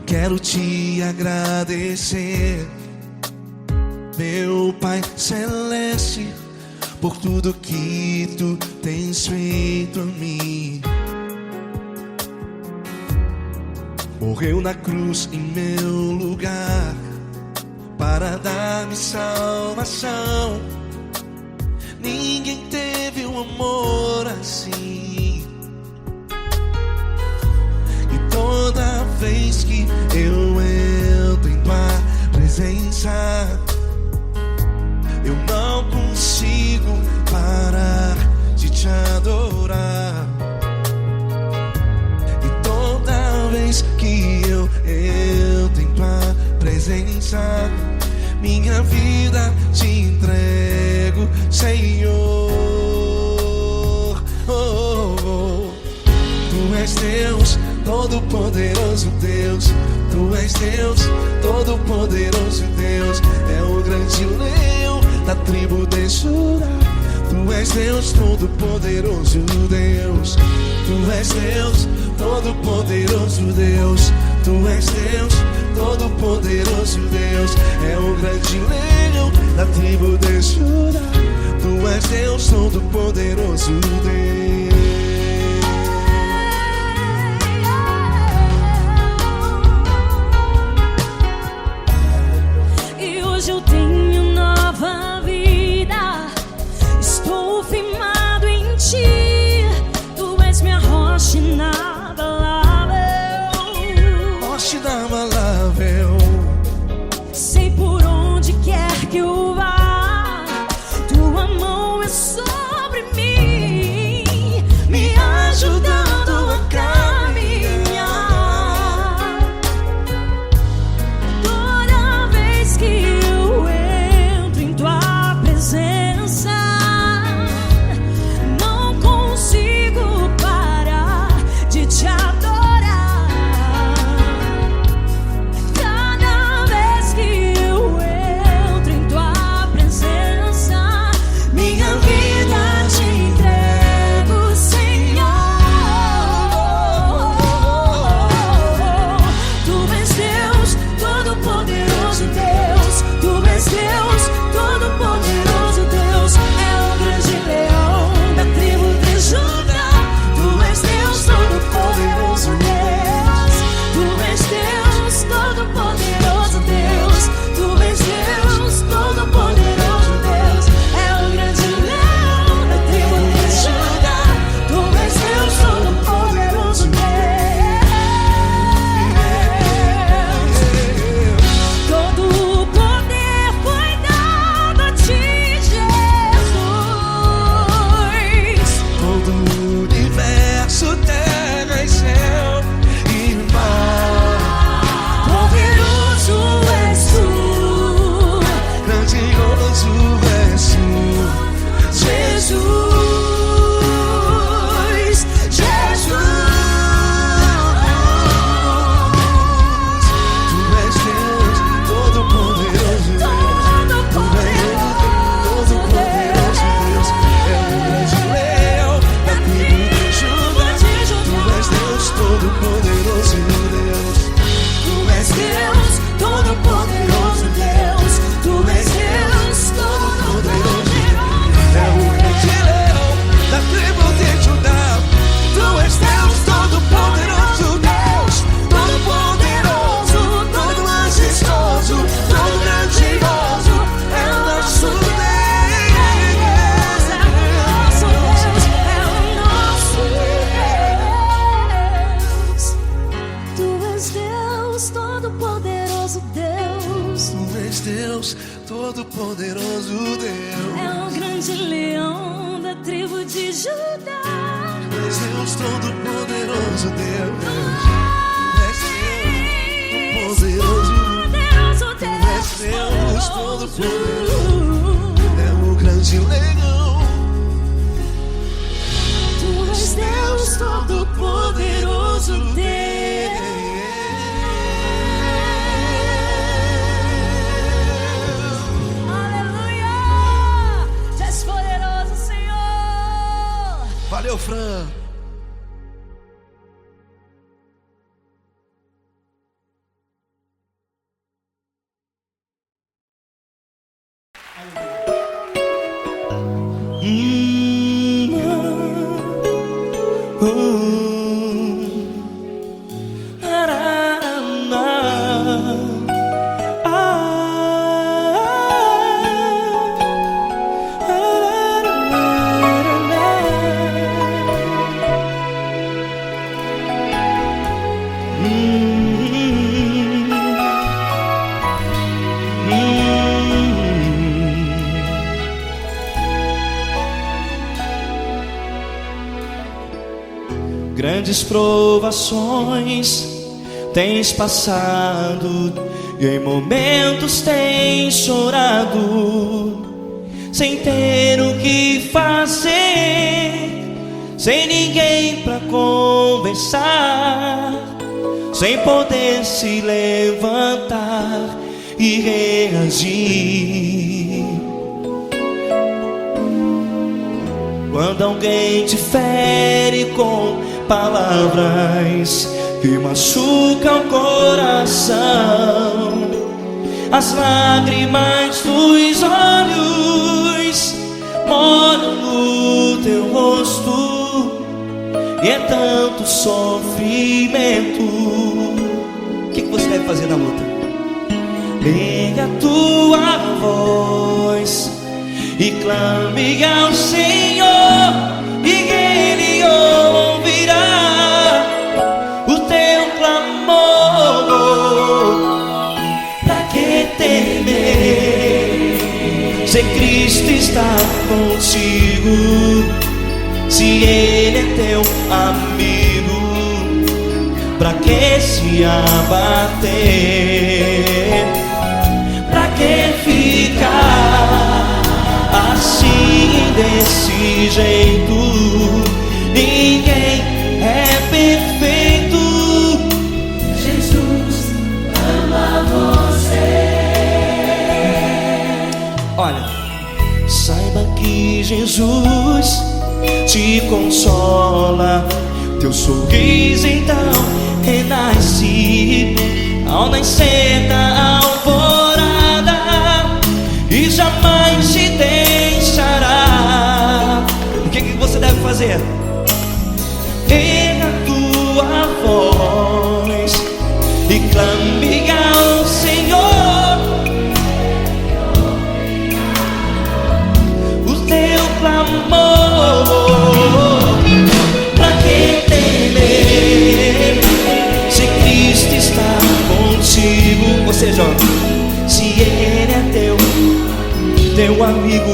quero te agradecer, meu Pai Celeste, por tudo que tu tens feito a mim. Morreu na cruz em meu lugar para dar-me salvação. Ninguém teve um amor assim. E toda vez que eu entro em tua presença, eu não consigo parar de te adorar. E toda vez que eu entro em tua presença, minha vida te entrego, Senhor. Oh, oh, oh. Tu és Deus, Todo-Poderoso Deus. Tu és Deus, Todo-Poderoso Deus. É o grande leão da tribo de Judá. Tu és Deus, Todo-Poderoso Deus. Tu és Deus, Todo-Poderoso Deus. Tu és Deus, Todo-Poderoso Deus. É o grande leão da tribo de Judá. Tu és Deus, Todo-Poderoso Deus. E hoje eu tenho nova vida, estou firmado em ti. Tu és minha rocha inabalável, Rocha inabalável. sei por onde quer que eu vá, tua mão é sobre mim, me ajudando a caminhar. Toda vez que eu entro em tua presença, não consigo parar de te adorar. Cada vez que eu entro em tua presença, minha vida te entrego, Senhor. Tu és Deus, Todo-Poderoso Deus. Tu és Deus, Todo-Poderoso Deus. É o grande leão da tribo de Judá. Tu és Deus, Todo-Poderoso Deus. Tu és Deus, Todo-Poderoso Deus. Tu és Deus, Todo-Poderoso Deus. É o grande leão da tribo de Judá. Tu és Deus, Todo-Poderoso Deus. Todo o poder foi dado a ti, Jesus. Todo o universo, terra e céu e mar. Poderoso és tu, Grandioso és tu, Jesus. Jesus. Tu és Deus, Todo-Poderoso Deus. Tu és Todo-Poderoso Deus. É o grande leão da tribo de Judá. Tu és Deus, Todo-Poderoso Deus. Tu és Deus, Todo-Poderoso Deus. Tu és Deus, Todo-Poderoso. É o grande leão da tribo de Judá. Tu és Deus, Todo-Poderoso Deus. Todo-Poderoso, todo majestoso, todo grandioso. É o nosso Deus. É o nosso Deus, é o nosso Deus. Tu és Deus, Todo-Poderoso Deus. Tu és Deus, Todo-Poderoso Deus. É o grande leão da tribo de Judá. Tu és Deus, Todo-Poderoso Deus. Tu és Deus, Todo-Poderoso. Poderoso Tu és Deus, Deus, Todo-Poderoso. É o grande leão. Tu és Deus, Todo-Poderoso Deus. Aleluia! Tu és poderoso, Senhor. Valeu, Fran. grandes provações tens passado, e em momentos tens chorado, sem ter o que fazer, sem ninguém pra conversar, sem poder se levantar e reagir. Quando alguém te fere com palavras que machucam o coração, as lágrimas dos olhos molham no teu rosto, e é tanto sofrimento. O que você deve fazer na luta? Erga a tua voz e clame ao Senhor, e Ele ouvirá o teu clamor. Pra que temer, se Cristo está contigo, se Ele é teu amigo? Pra que se abater? Pra que ficar assim, desse jeito? Ninguém é perfeito. Jesus ama você. Olha, saiba que Jesus te consola, teu sorriso então renasce ao nascer da alvorada, e jamais te deixará. O que você deve fazer? Erga a tua voz e clame ao Senhor, o teu clamor. Pra que temer, se Cristo está contigo? Ou seja, se Ele é teu amigo,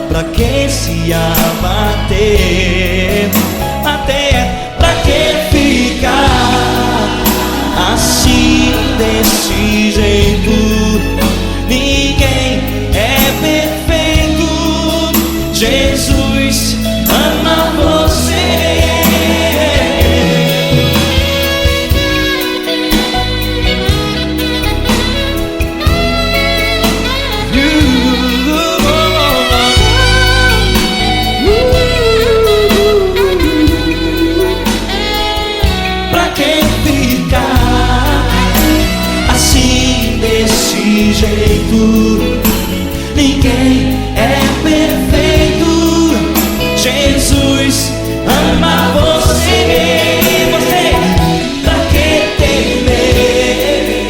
pra que se abater? Até pra que ficar assim, desse jeito? Ninguém é perfeito. Jesus ama você. Ninguém é perfeito. Jesus ama você. Você, pra que temer,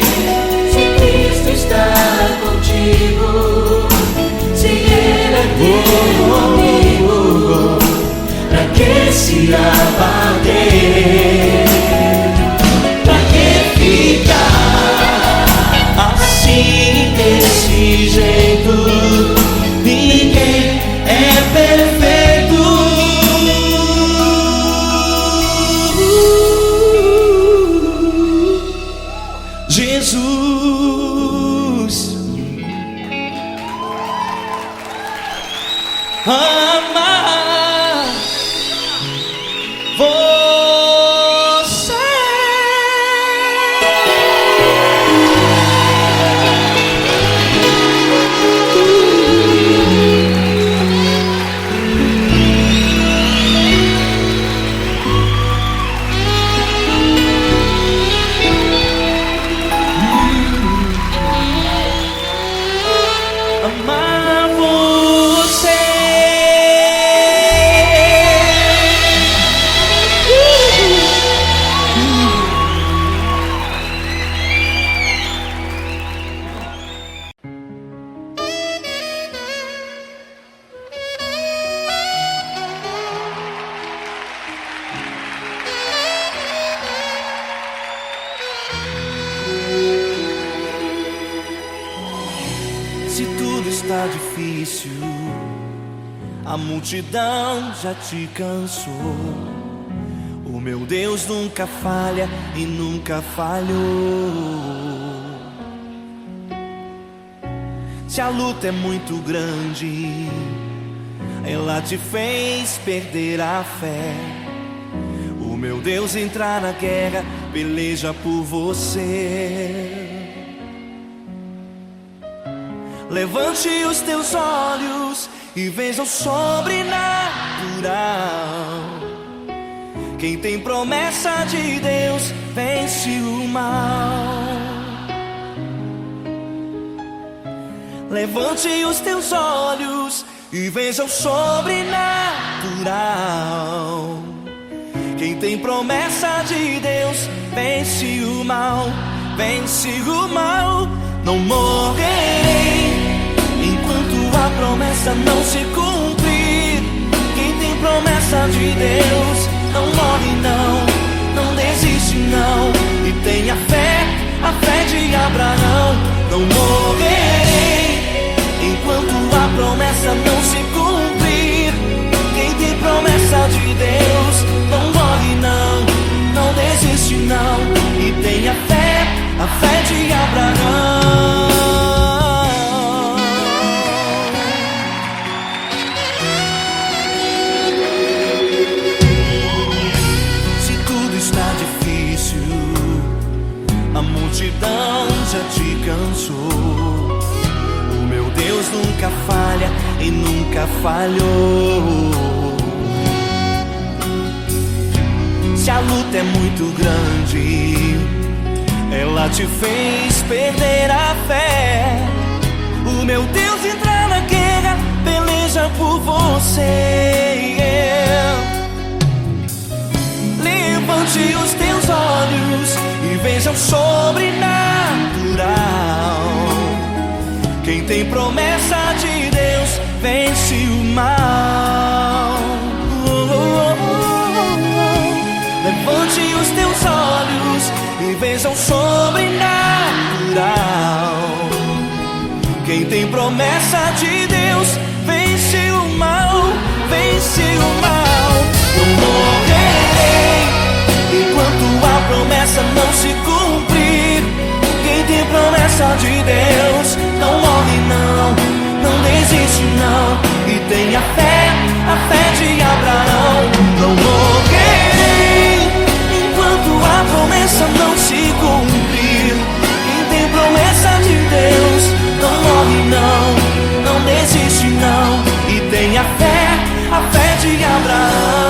se Cristo está contigo, se Ele é teu amigo? Pra que se abater? Pra que ficar assim, desse jeito? Ninguém é perfeito. Jesus ama você. Amar você. Se tudo está difícil, a multidão já te cansou, o meu Deus nunca falha e nunca falhou. Se a luta é muito grande, ela te fez perder a fé. O meu Deus entrar na guerra, peleja por você. Levante os teus olhos e veja o sobrenatural. Quem tem promessa de Deus vence o mal. Levante os teus olhos e veja o sobrenatural. Quem tem promessa de Deus vence o mal, vence o mal. Não morrerei enquanto a promessa não se cumprir. Quem tem promessa de Deus não morre não, não desiste não. E tenha fé, a fé de Abraão. Não morrerei enquanto a promessa não se cumprir. Quem tem promessa de Deus não morre não, não desiste não. E tenha fé, a fé de Abraão. Se tudo está difícil, a multidão já te cansou. O meu Deus nunca falha e nunca falhou. Se a luta é muito grande, ela te fez perder a fé. O meu Deus entrar na guerra, peleja por você. Levante os teus olhos e veja o sobrenatural. Quem tem promessa de Deus vence o mal. Levante os teus olhos e veja o sobrenatural. Quem tem promessa de Deus vence o mal, vence o mal. Não morrerei enquanto a promessa não se cumprir. Quem tem promessa de Deus não morre não, não desiste não. E tenha fé, a fé de Abraão. Não morrerei enquanto a promessa não se cumprir. Quem tem promessa de Deus não morre não, não desiste não. E tenha fé, a fé de Abraão.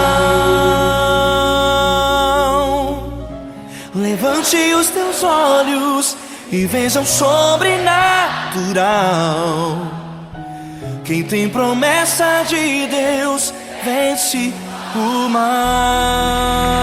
Levante os teus olhos e veja o sobrenatural. Quem tem promessa de Deus vence o mal.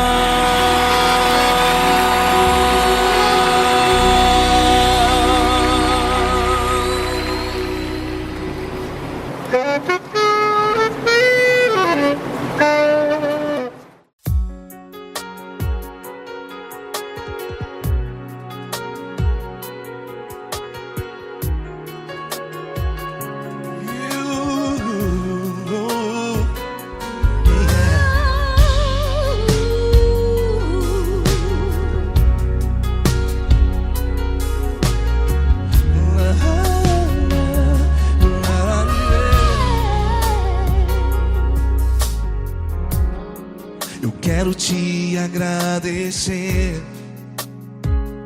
Quero te agradecer,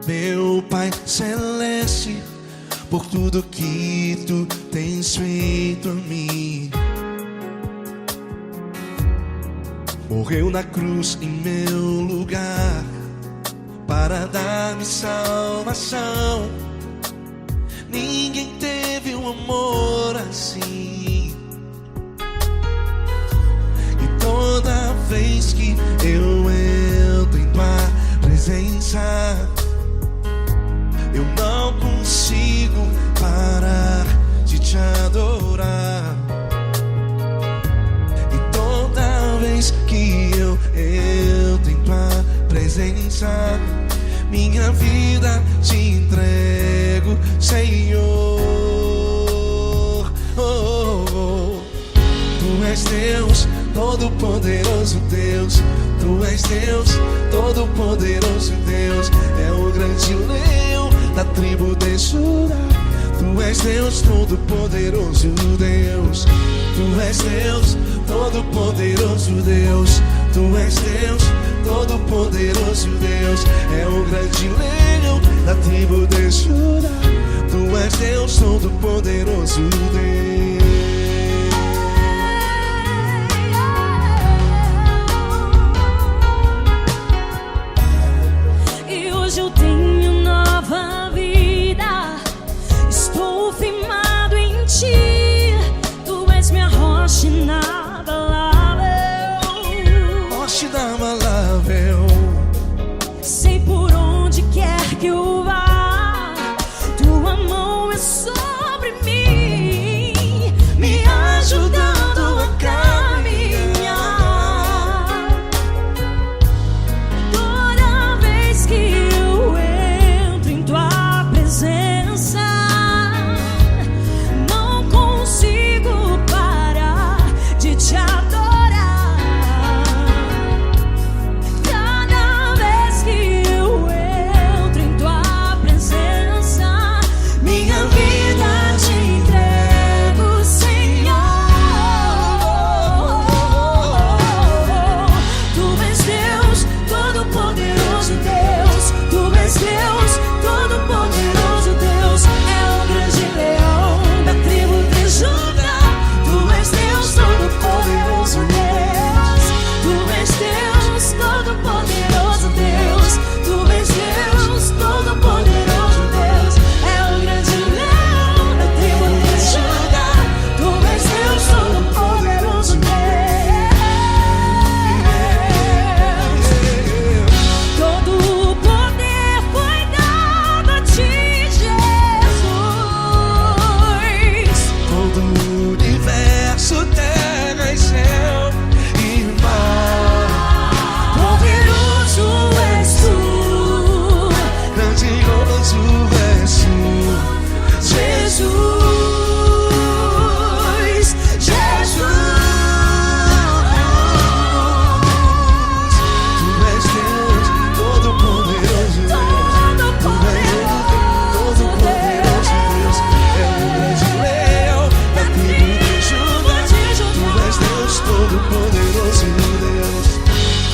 meu Pai Celeste, por tudo que tu tens feito a mim. Morreu na cruz em meu lugar para dar-me salvação. Ninguém teve um amor assim. E toda vez que eu entro em tua presença, eu não consigo parar de te adorar. E toda vez que eu entro em tua presença, minha vida te entrego, Senhor. Tu és Deus, Todo-Poderoso Deus. Tu és Deus, todo-poderoso Deus. É o grande leão da tribo de Judá. Tu és Deus, todo-poderoso Deus. Tu és Deus, todo-poderoso Deus. Tu és Deus, todo-poderoso Deus. É o grande leão da tribo de Judá. Tu és Deus, todo-poderoso Deus. E hoje eu tenho nova vida. Estou firmado em ti. Tu és minha rocha inabalável. Rocha inabalável. Sei por onde quer que eu vá, tua mão é sobre mim, me ajudando a caminhar. Toda vez que eu entro em tua presença, não consigo parar de te adorar. Cada vez que eu entro em tua presença, minha vida te entrego, Senhor. Tu és Deus, todo-poderoso Deus. Tu és Deus, todo-poderoso Deus. É o grande leão da tribo de Judá. Tu és Deus, todo-poderoso Deus. Tu és Deus, todo-poderoso Deus. Tu és Deus, todo-poderoso Deus. É o grande leão da tribo de Judá. Tu és Deus, todo-poderoso Deus. Todo o poder foi dado a ti, Jesus. Todo o universo, terra e céu e mar. Poderoso és tu, Grandioso és tu, Jesus. Jesus. Tu és Deus, todo-poderoso Deus. Tu és Deus, todo-poderoso Deus. É o grande leão da tribo de Judá. Tu és Deus, todo-poderoso Deus.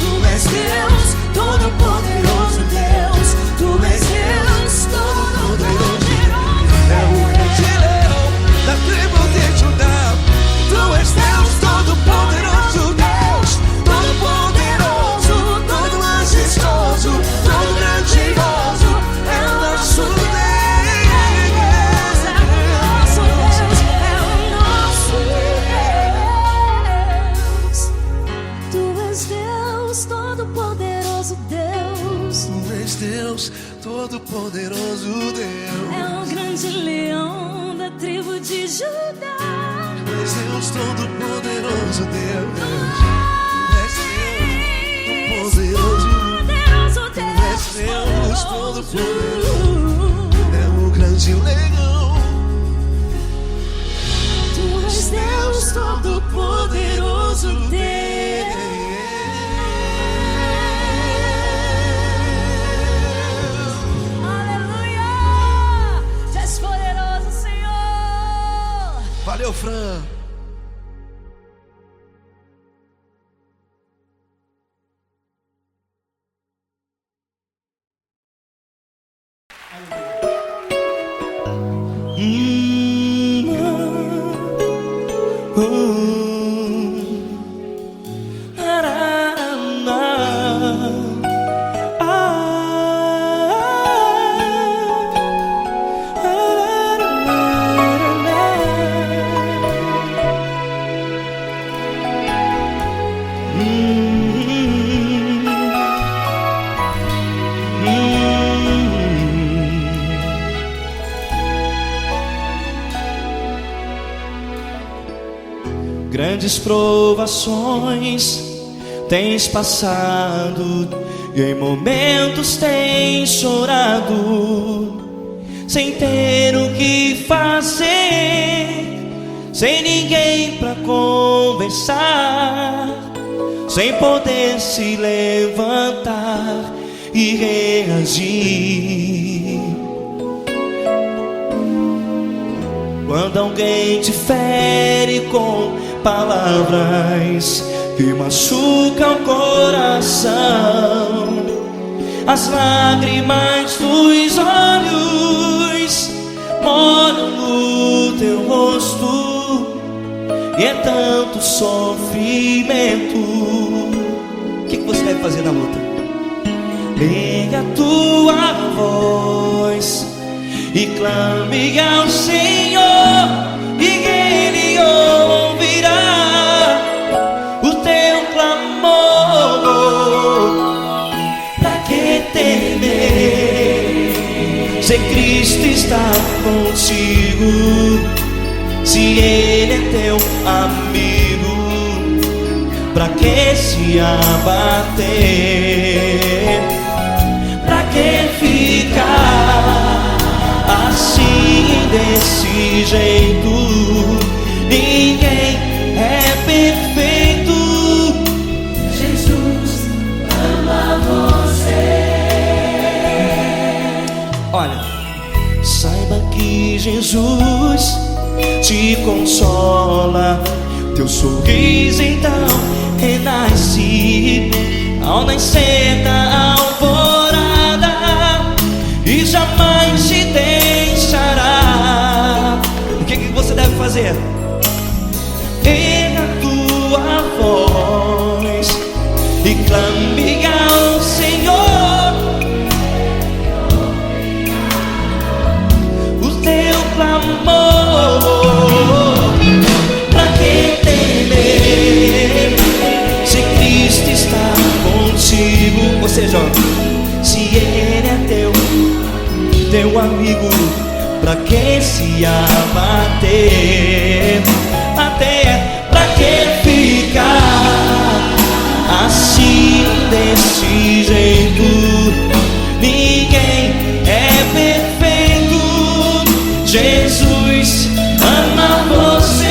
Tu és Deus, todo-poderoso Deus. Tu és Deus, todo-poderoso. É o grande leão da tribo de Judá. Tu és Deus, todo-poderoso Deus. Todo-poderoso, todo majestoso, todo grandioso. É o nosso Deus. Nosso Deus é o nosso Deus. Tu és Deus, todo-poderoso Deus. Tu és Deus, todo-poderoso Deus. É o grande leão da tribo de Judá. Tu és Deus, todo-poderoso Deus. Tu és Deus, todo-poderoso. Poderoso Tu és Deus, todo-poderoso. É o grande leão. Tu és Deus, todo-poderoso Deus. Aleluia! Tu és poderoso, Senhor. Valeu, Fran. Grandes provações tens passado e em momentos tens chorado, sem ter o que fazer, sem ninguém pra conversar. sem poder se levantar e reagir. Quando alguém te fere com palavras que machucam o coração, as lágrimas dos olhos molham no teu rosto, e é tanto sofrimento. O que você deve fazer na luta? Ergue a tua voz e clame ao Senhor, e Ele ouvirá o teu clamor. Pra que temer, se Cristo está contigo, se Ele é teu amigo? Pra que se abater? Pra que ficar assim, desse jeito? Ninguém é perfeito. Jesus ama você. Olha, saiba que Jesus te consola. Teu sorriso então renasce ao nascer da alvorada, e jamais te deixará. O que você deve fazer? Erga a tua voz e clame ao Senhor, o teu clamor. Pra que temer, se Cristo está contigo? Ou seja, se Ele é teu amigo, pra que se abater? Até pra que ficar assim, desse jeito? Ninguém é perfeito. Jesus ama você.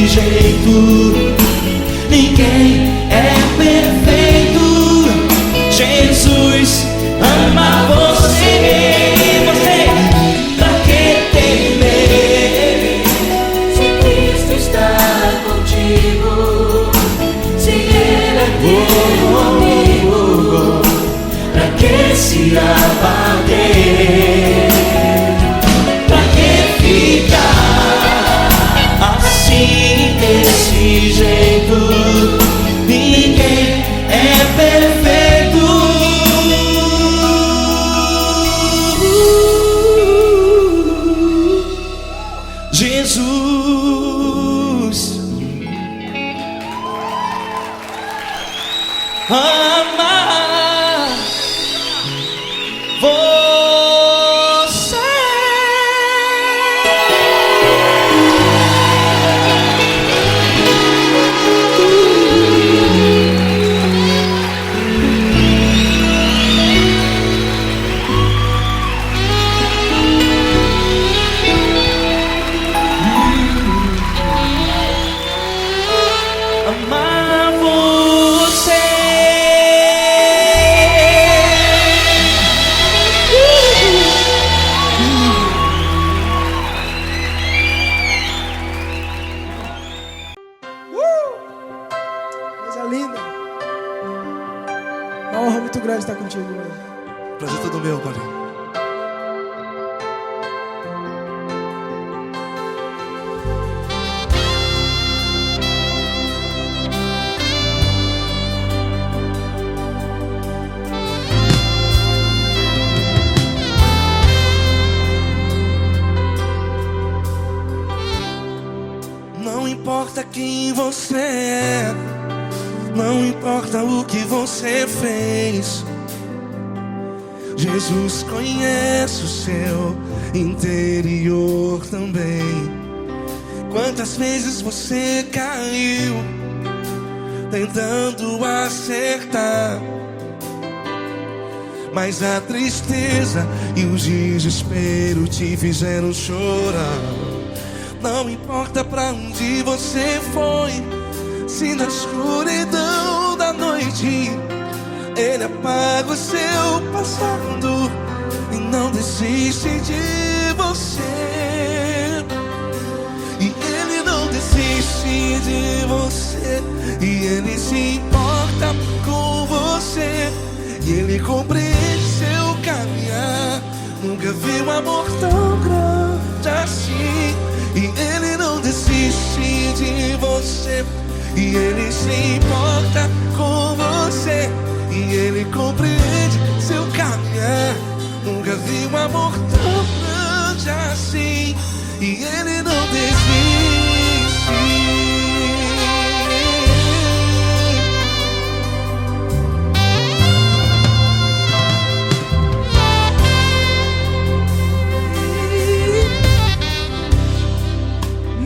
Jeito, ninguém é perfeito. Jesus ama você. Você, pra que temer, Se Cristo está contigo, se Ele é teu amigo, pra que se abater? Pra que ficar assim, desse jeito? Ninguém é perfeito. Jesus ama você. Amar você. Coisa linda. Uma honra muito grande estar contigo, mano. Prazer todo meu, Paulinho. Não importa quem você é, não importa o que você fez, Jesus conhece o seu interior também. Quantas vezes você caiu tentando acertar, mas a tristeza e o desespero te fizeram chorar. Não importa pra onde você foi, se na escuridão da noite Ele apaga o seu passado e não desiste de você. E Ele não desiste de você, e Ele se importa com você, e Ele compreende seu caminhar. Nunca vi um amor tão grande assim. E Ele não desiste de você, e Ele se importa com você, e Ele compreende seu caminhar. Nunca vi um amor tão grande assim. E Ele não desiste.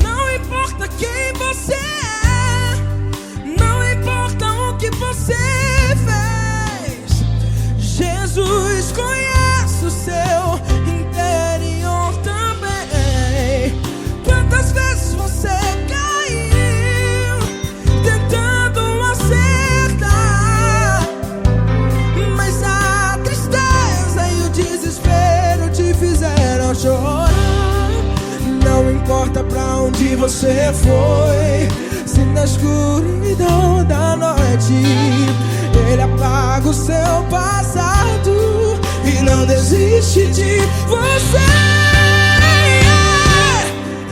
Não importa quem você é, não importa o que você fez, Jesus conhece o seu interior também. Quantas vezes você caiu tentando acertar, mas a tristeza e o desespero te fizeram chorar. Não importa pra onde você foi, se na escuridão da noite Ele apaga o seu passado e não desiste de você.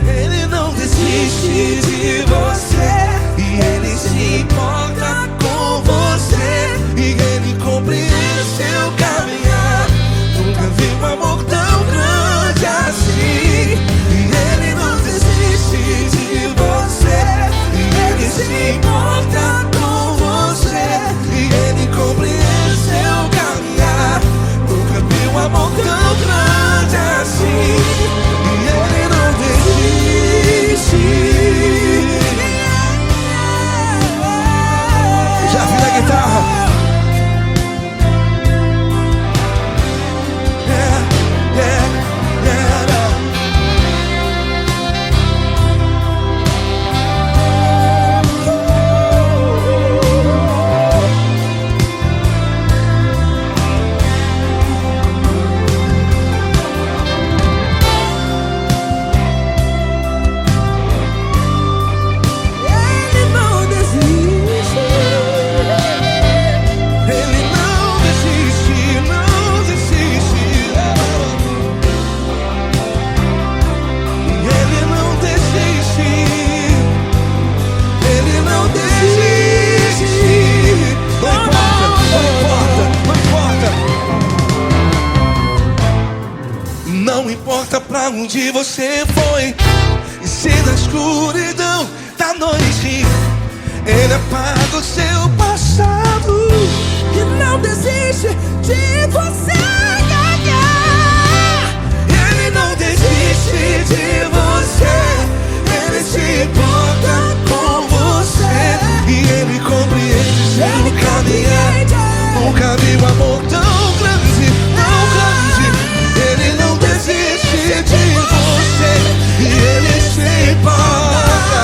Ele não desiste de você, e Ele se importa com você, e Ele compreende seu caminhar. Nunca vi um amor tão grande assim. E Ele não desiste de você, e Ele se importa com você, e Ele compreende seu caminhar. Nunca vi um amor tão grande assim. E Ele não desiste. Já vi na guitarra. Não importa pra onde você foi, e se na escuridão da noite Ele apaga o seu passado E não desiste de você ganhar. Ele não desiste de você, Ele se importa com você, e Ele compreende seu caminhar. Nunca vi um amor tão grande, tão grande. Ele não desiste de você, e Ele se importa,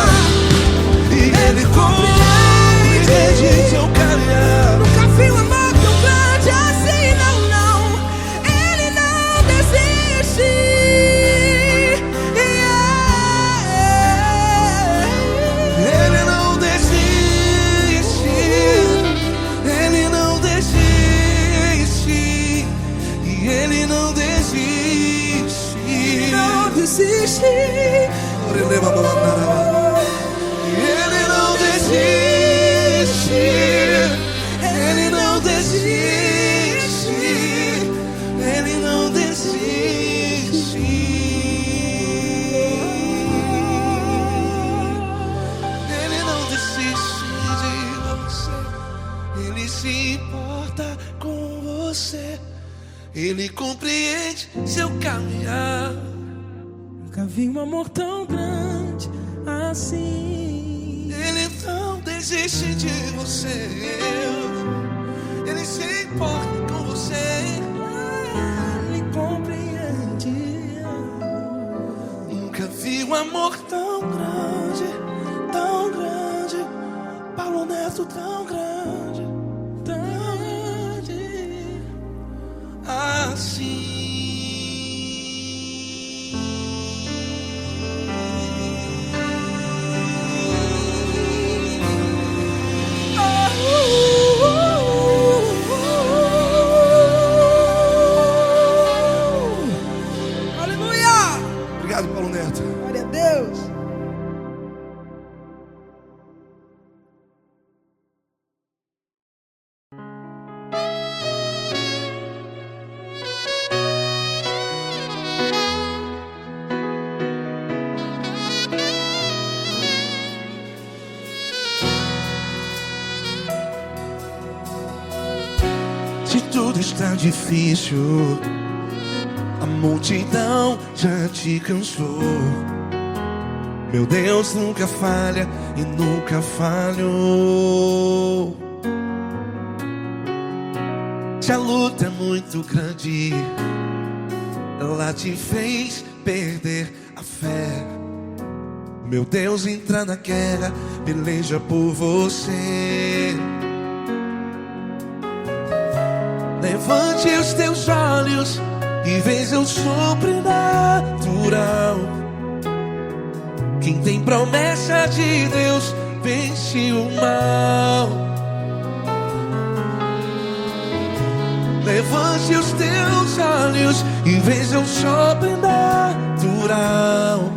e Ele compreende seu caminhar. Nunca vi um amor tão grande assim, não, não. Ele não desiste. Ele não desiste. Ele não desiste. E Ele não desiste. Não desiste. Ele não desiste. Ele não desiste. Ele não desiste. Ele não desiste de você. Ele se importa com você, Ele compreende seu caminhar. Nunca vi um amor tão grande assim. Ele não desiste de você. Ele se importa com você. Ele compreende. Nunca vi um amor tão grande, tão grande. Paulo Neto tão grande, Tão grande. assim. Aleluia! Obrigado, Paulo Neto. Glória a Deus. Se tudo está difícil, a multidão já te cansou. Meu Deus nunca falha e nunca falhou. Se a luta é muito grande, ela te fez perder a fé. Meu Deus entra na guerra, peleja por você. Levante os teus olhos e veja o sobrenatural. Quem tem promessa de Deus vence o mal. Levante os teus olhos e veja o sobrenatural.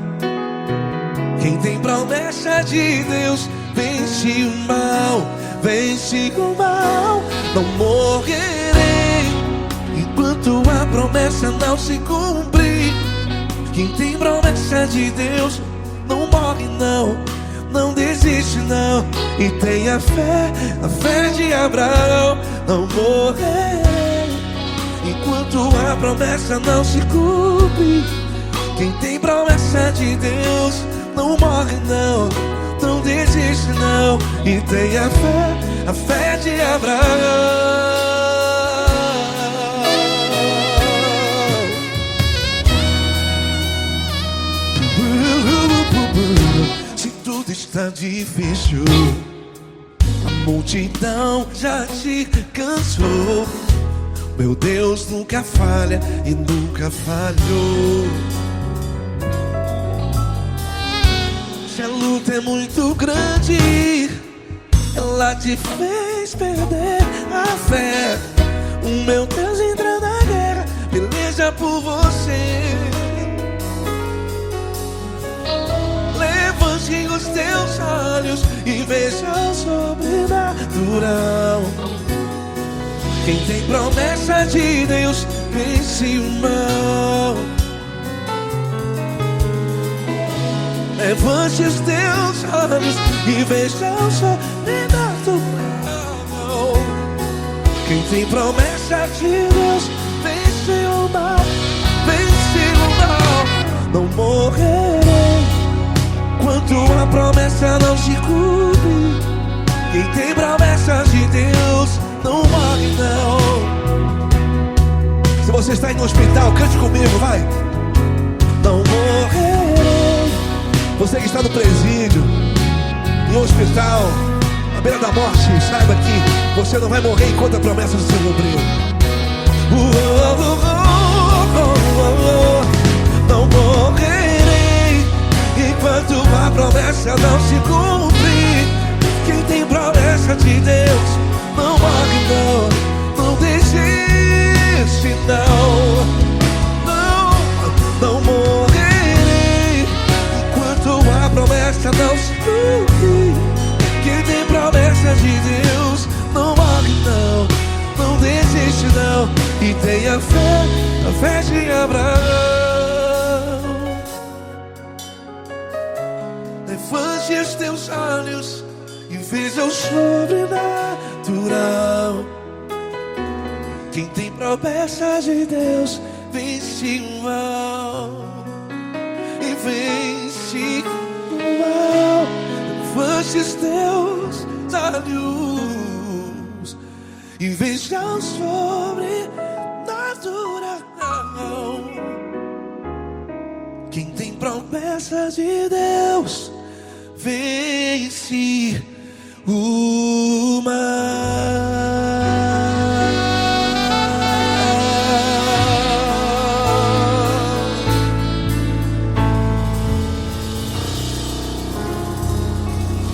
Quem tem promessa de Deus vence o mal. Vence o mal. Não morrerei enquanto a promessa não se cumprir. Quem tem promessa de Deus não morre não, não desiste não. E tenha fé, a fé de Abraão. Não morrerei enquanto a promessa não se cumpre. Quem tem promessa de Deus não morre não, não desiste não. E tenha fé, a fé de Abraão. Se tudo está difícil, a multidão já te cansou. Meu Deus nunca falha e nunca falhou. Se a luta é muito grande, ela te fez perder a fé. O meu Deus entra na guerra, peleja por você. Levante os teus olhos e veja o sobrenatural. Quem tem promessa de Deus vence o mal. Levante os teus olhos e veja o sobrenatural. Quem tem promessa de Deus vence o mal. Vence o mal. Não morrerei enquanto a promessa não se cumpre. Quem tem promessa de Deus não morre não. Se você está aí no hospital, cante comigo, vai. Não morrerei. Você que está no presídio, em um hospital, à beira da morte, saiba que você não vai morrer enquanto a promessa não se cumpriu. Não morrerei enquanto a promessa não se cumprir. Quem tem promessa de Deus não morre não, não desiste não. Não morrerei enquanto a promessa não se cumprir. Quem tem promessa de Deus não morre não, não desiste não. E tenha fé, a fé de Abraão. Levante os teus olhos e veja o sobrenatural. Quem tem promessa promessas de Deus vence o mal. E vence o mal. Fostes Deus da luz e veja o sobrenatural. Quem tem promessas de Deus vence o mal.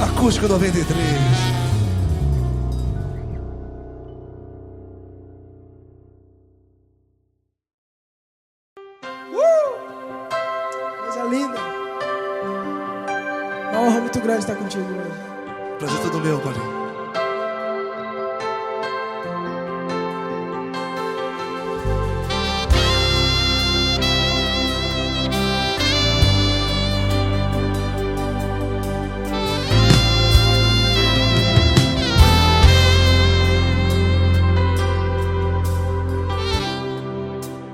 Acústico 93. Coisa linda. Uma honra muito grande estar contigo hoje. Prazer todo meu, Paulinho.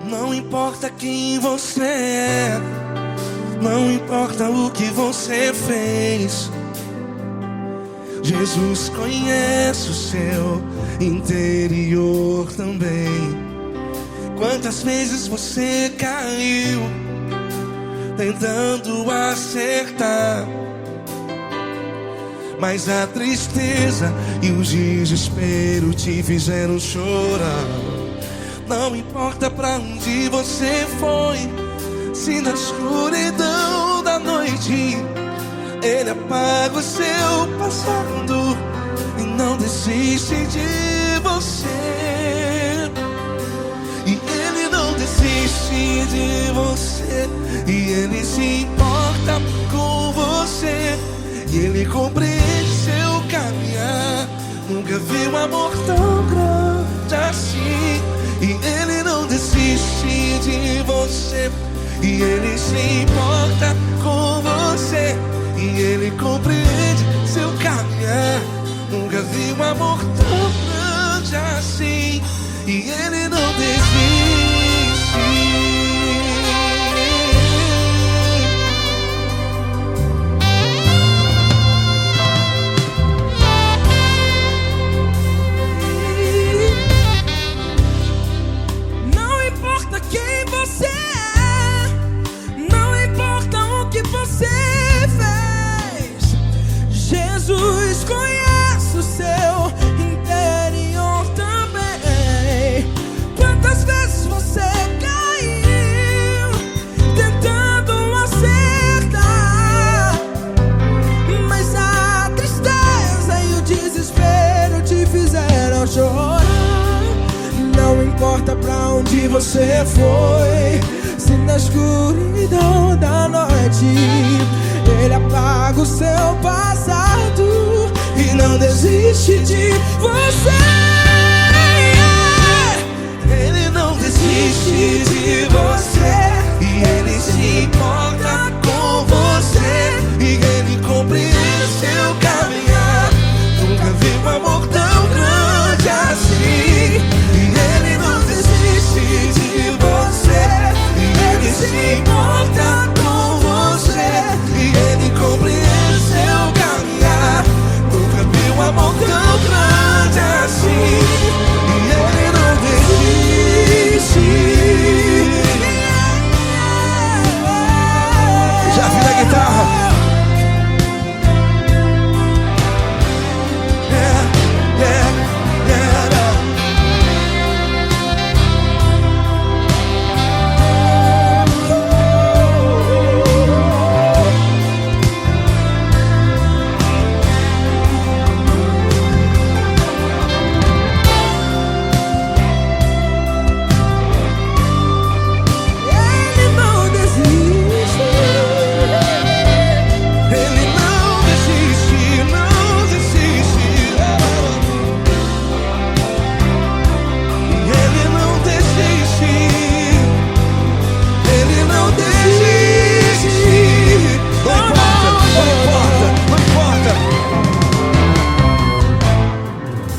Não importa quem você é, não importa o que você fez, Jesus conhece o seu interior também. Quantas vezes você caiu tentando acertar, mas a tristeza e o desespero te fizeram chorar. Não importa pra onde você foi, se na escuridão da noite Ele apaga o seu passado e não desiste de você. E Ele não desiste de você, e Ele se importa com você, e Ele compreende seu caminhar. Nunca vi um amor tão grande assim. E Ele não desiste de você, e Ele se importa com você, e Ele compreende seu caminhar. Nunca vi um amor tão grande assim. E Ele não desiste. Jesus conhece o seu interior também. Quantas vezes você caiu tentando acertar, mas a tristeza e o desespero te fizeram chorar. Não importa pra onde você foi, se na escuridão da noite Ele apaga o seu passado e não desiste de você. Ele não desiste de você, e Ele se importa com você, e Ele compreende seu caminhar. Nunca vi um amor tão grande assim. E Ele não desiste de você, e Ele se importa com você, e Ele compreende seu caminhar. Nunca vi um amor tão grande assim. E Ele não desiste. Já vi na guitarra.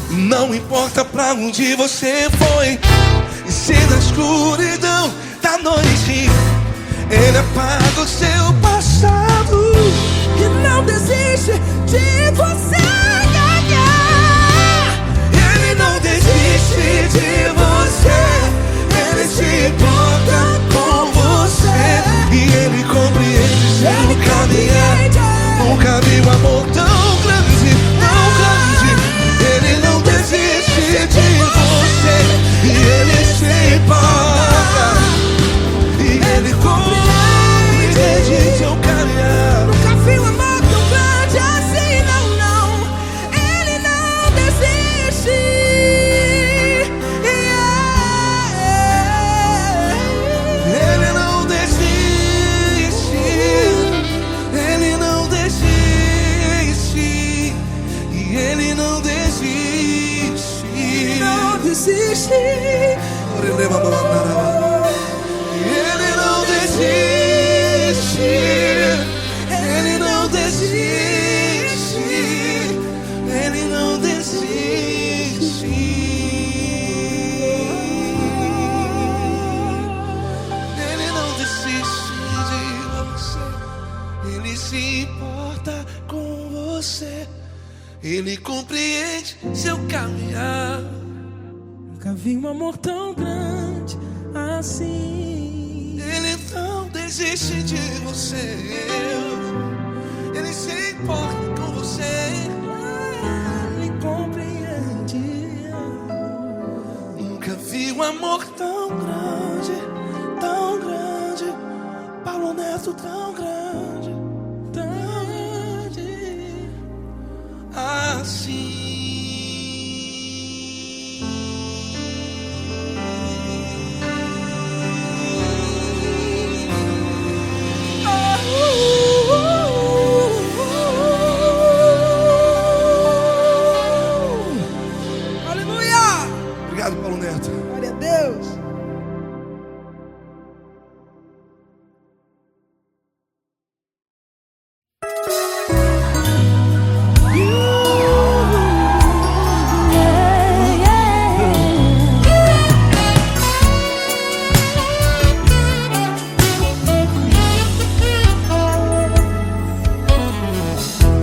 Não importa pra onde você foi, e se da escuridão da noite Ele apaga o seu passado E não desiste de você. Ele não desiste de você, Ele se importa com você e Ele compreende seu caminhar. Nunca vi um amor tão grande, tão grande. Ele não desiste de você e Ele se importa e Ele compreende seu caminhar. Nunca vi um amor tão grande assim, não, não. Ele não desiste. Ele não desiste, Ele não desiste, e Ele não desiste. Não desiste. Ele não desiste, Ele não desiste, Ele não desiste. Ele não desiste de você, Ele se importa com você, Ele compreende seu caminhar. Nunca vi um amor tão grande assim. Ele não desiste de você, Ele se importa com você. Ele compreende. Nunca vi um amor tão grande, tão grande. Paulo Neto tão grande, tão grande assim. Aleluia. Obrigado, Paulo Neto. Glória a Deus.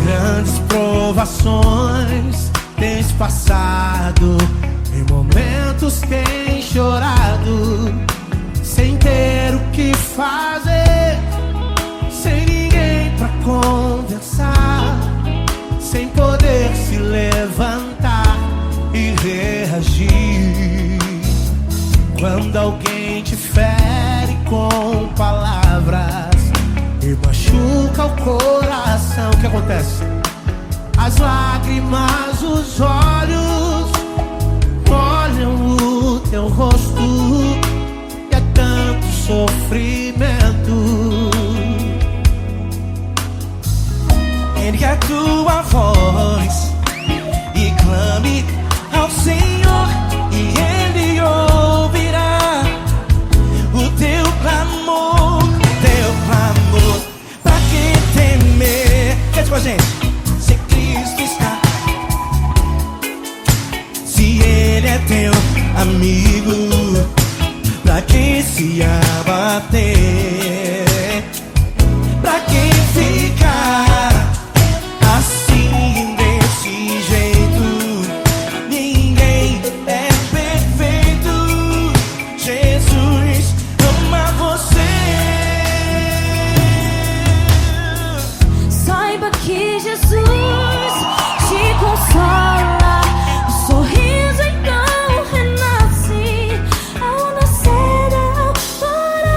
Grandes provações tens passado, em momentos tens chorado, sem ter o que fazer, sem ninguém pra conversar, sem poder se levantar e reagir. Quando alguém te fere com palavras e machuca o coração, o que acontece? As lágrimas, os olhos molham o teu rosto e é tanto sofrimento. Ergue a tua voz e clame ao Senhor e Ele ouvirá o teu clamor, pra que temer? Cante com a gente. Se Cristo está, se Ele é teu amigo, pra que se abater? Pra que ficar assim desse jeito? Ninguém é perfeito. Jesus ama você. Saiba que Jesus te consola. O sorriso então renasce ao nascer da aurora.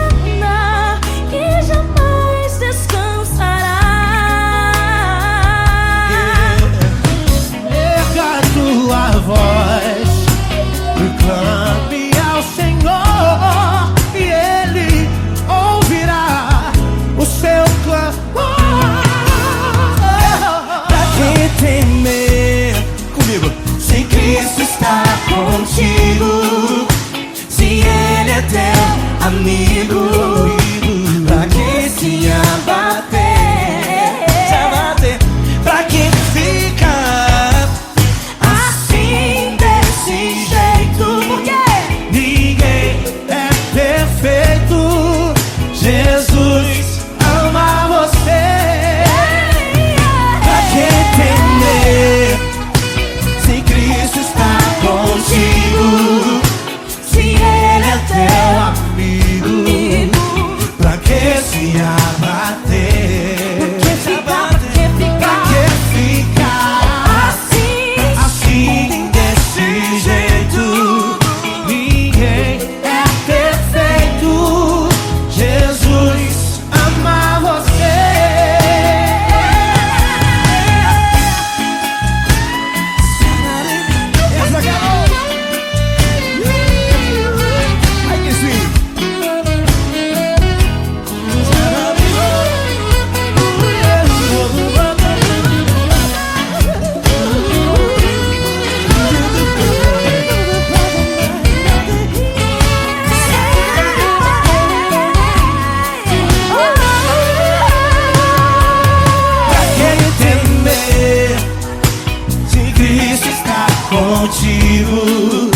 contigo.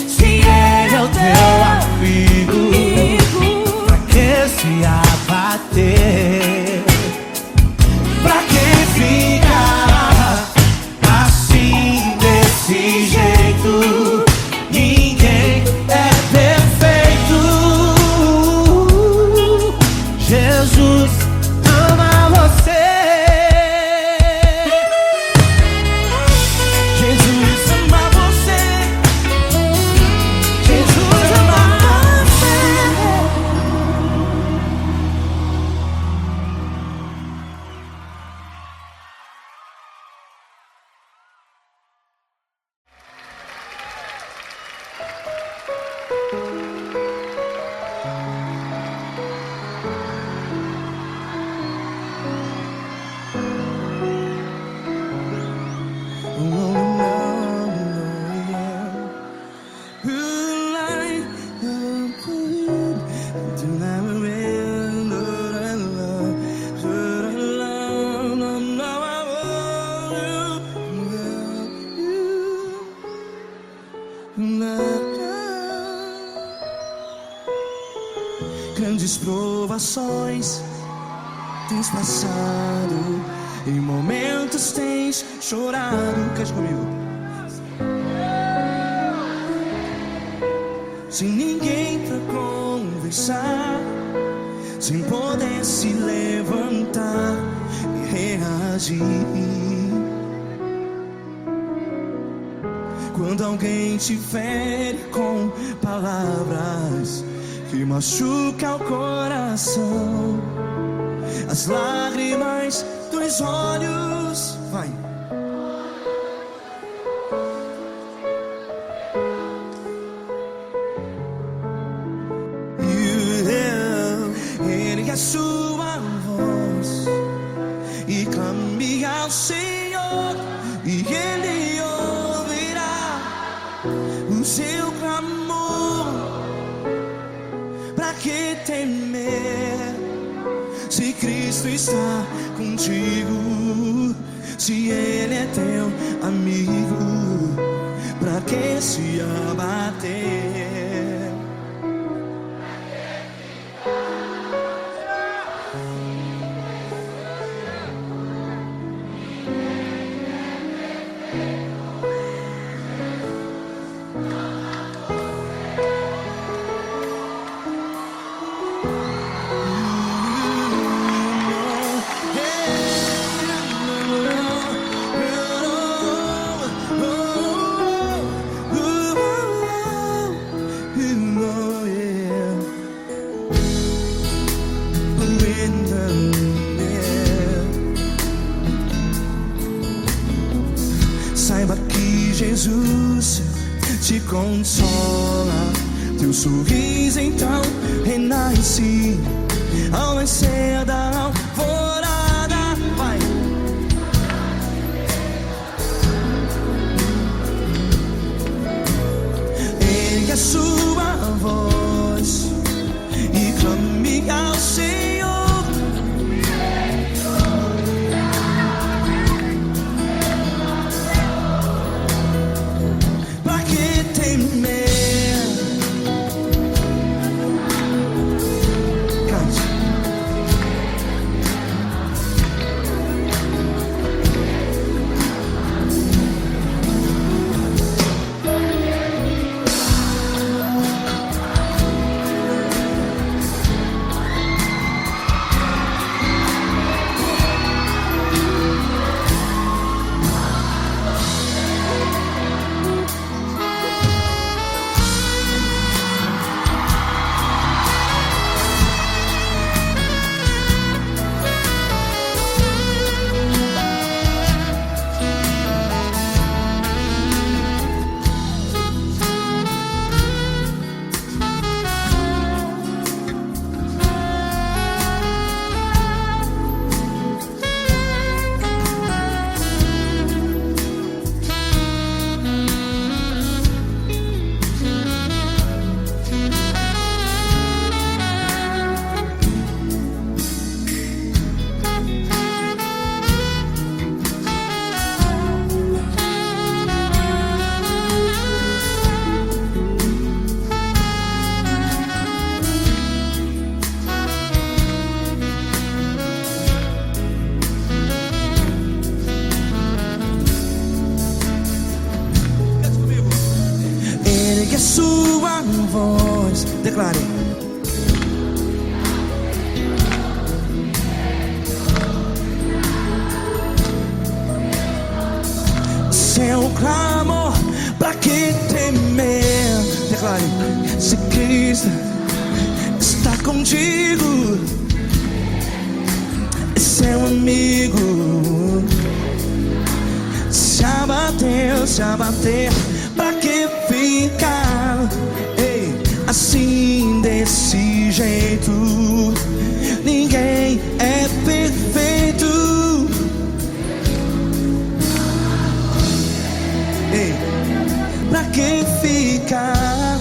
Se ele é o teu amigo, pra que se abater? Pra que ficar assim, desse jeito? Ninguém é perfeito. Jesus ama você. Jesus ama você. Jesus ama você. Grandes provações tens passado, em momentos tens chorado. Cante comigo. Sem ninguém pra conversar, sem poder se levantar e reagir. Quando alguém te fere com palavras que machuca o coração, as lágrimas dos olhos, vai. Ergue a sua voz e clame ao Senhor, e Ele ouvirá o seu clamor. Pra que temer, se Cristo está contigo? Se Ele é teu amigo, pra que se abater? Saiba que Jesus te consola, teu sorriso então renasce ao nascer da alvorada. Vai. Ergue a sua voz e clame ao Senhor. Ergue a sua voz, declare. Seu clamor, pra que temer? Declare. Se Cristo está contigo, é seu amigo. Se abater, pra que ficar? Ei, assim desse jeito, ninguém é perfeito. Ei, pra que ficar?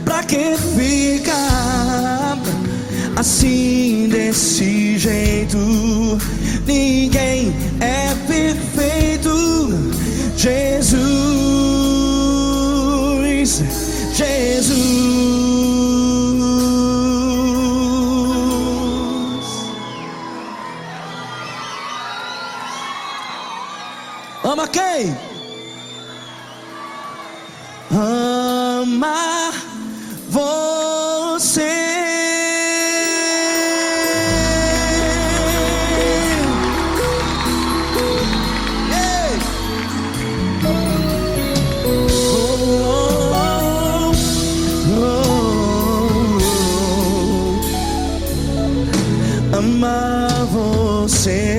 Pra que ficar assim desse jeito? Ninguém é perfeito. Jesus, Jesus. Ama quem? Ama você. Ei. Amar você.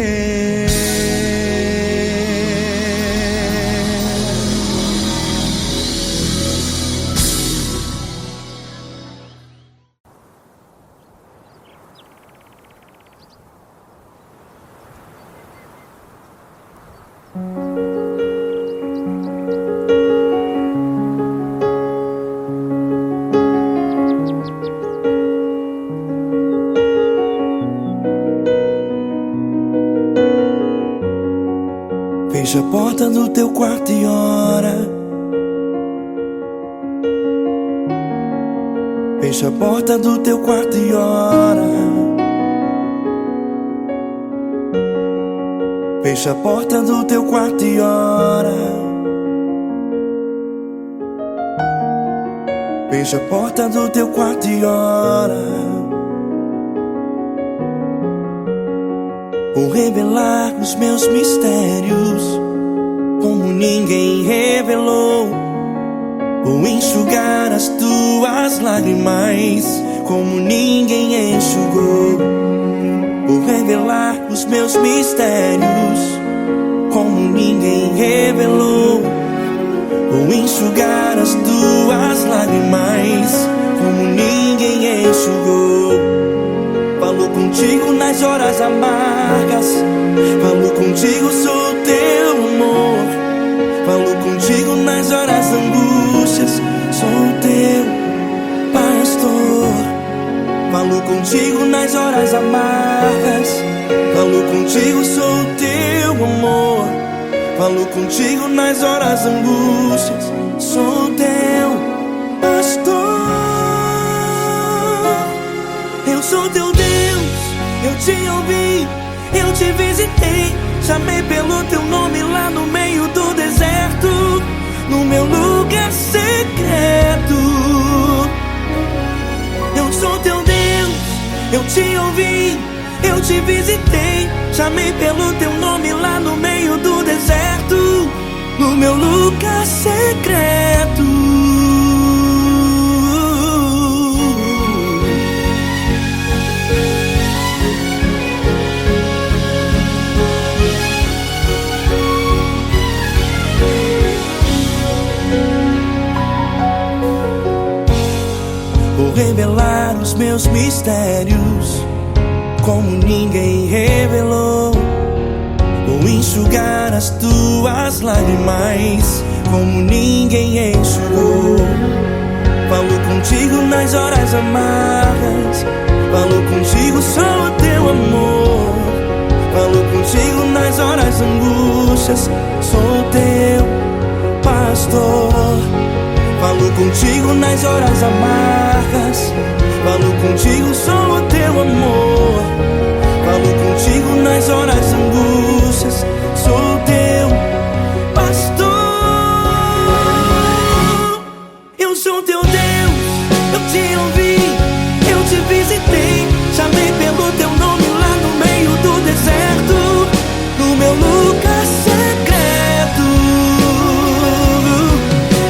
Fecha a porta do teu quarto e ora. Fecha a porta do teu quarto e ora. Fecha a porta do teu quarto e ora. Fecha a porta do teu quarto e ora. Vou revelar os meus mistérios como ninguém revelou. Vou enxugar as tuas lágrimas como ninguém enxugou. Vou revelar os meus mistérios como ninguém revelou. Vou enxugar as tuas lágrimas como ninguém enxugou. Falo contigo nas horas amargas, falo contigo, sou teu amor. Falo contigo nas horas angústias, sou teu pastor. Falo contigo nas horas amargas, falo contigo, sou teu amor. Falo contigo nas horas angústias, sou teu pastor. Eu sou teu Deus, eu te ouvi, eu te visitei. Chamei pelo teu nome lá no meio do deserto, no meu lugar secreto. Eu sou teu Deus, eu te ouvi, eu te visitei. Chamei pelo teu nome lá no meio do deserto, no meu lugar secreto. Vou revelar os meus mistérios como ninguém revelou. Vou enxugar as tuas lágrimas como ninguém enxugou. Falo contigo nas horas amargas, falo contigo, sou teu amor. Falo contigo nas horas angústias, sou teu pastor. Falo contigo nas horas amargas, paz. Falo contigo, sou o teu amor. Falo contigo nas horas das angústias. Sou o teu pastor. Eu sou teu Deus, eu te ouvi, eu te visitei. Chamei pelo teu nome lá no meio do deserto, no meu lugar secreto.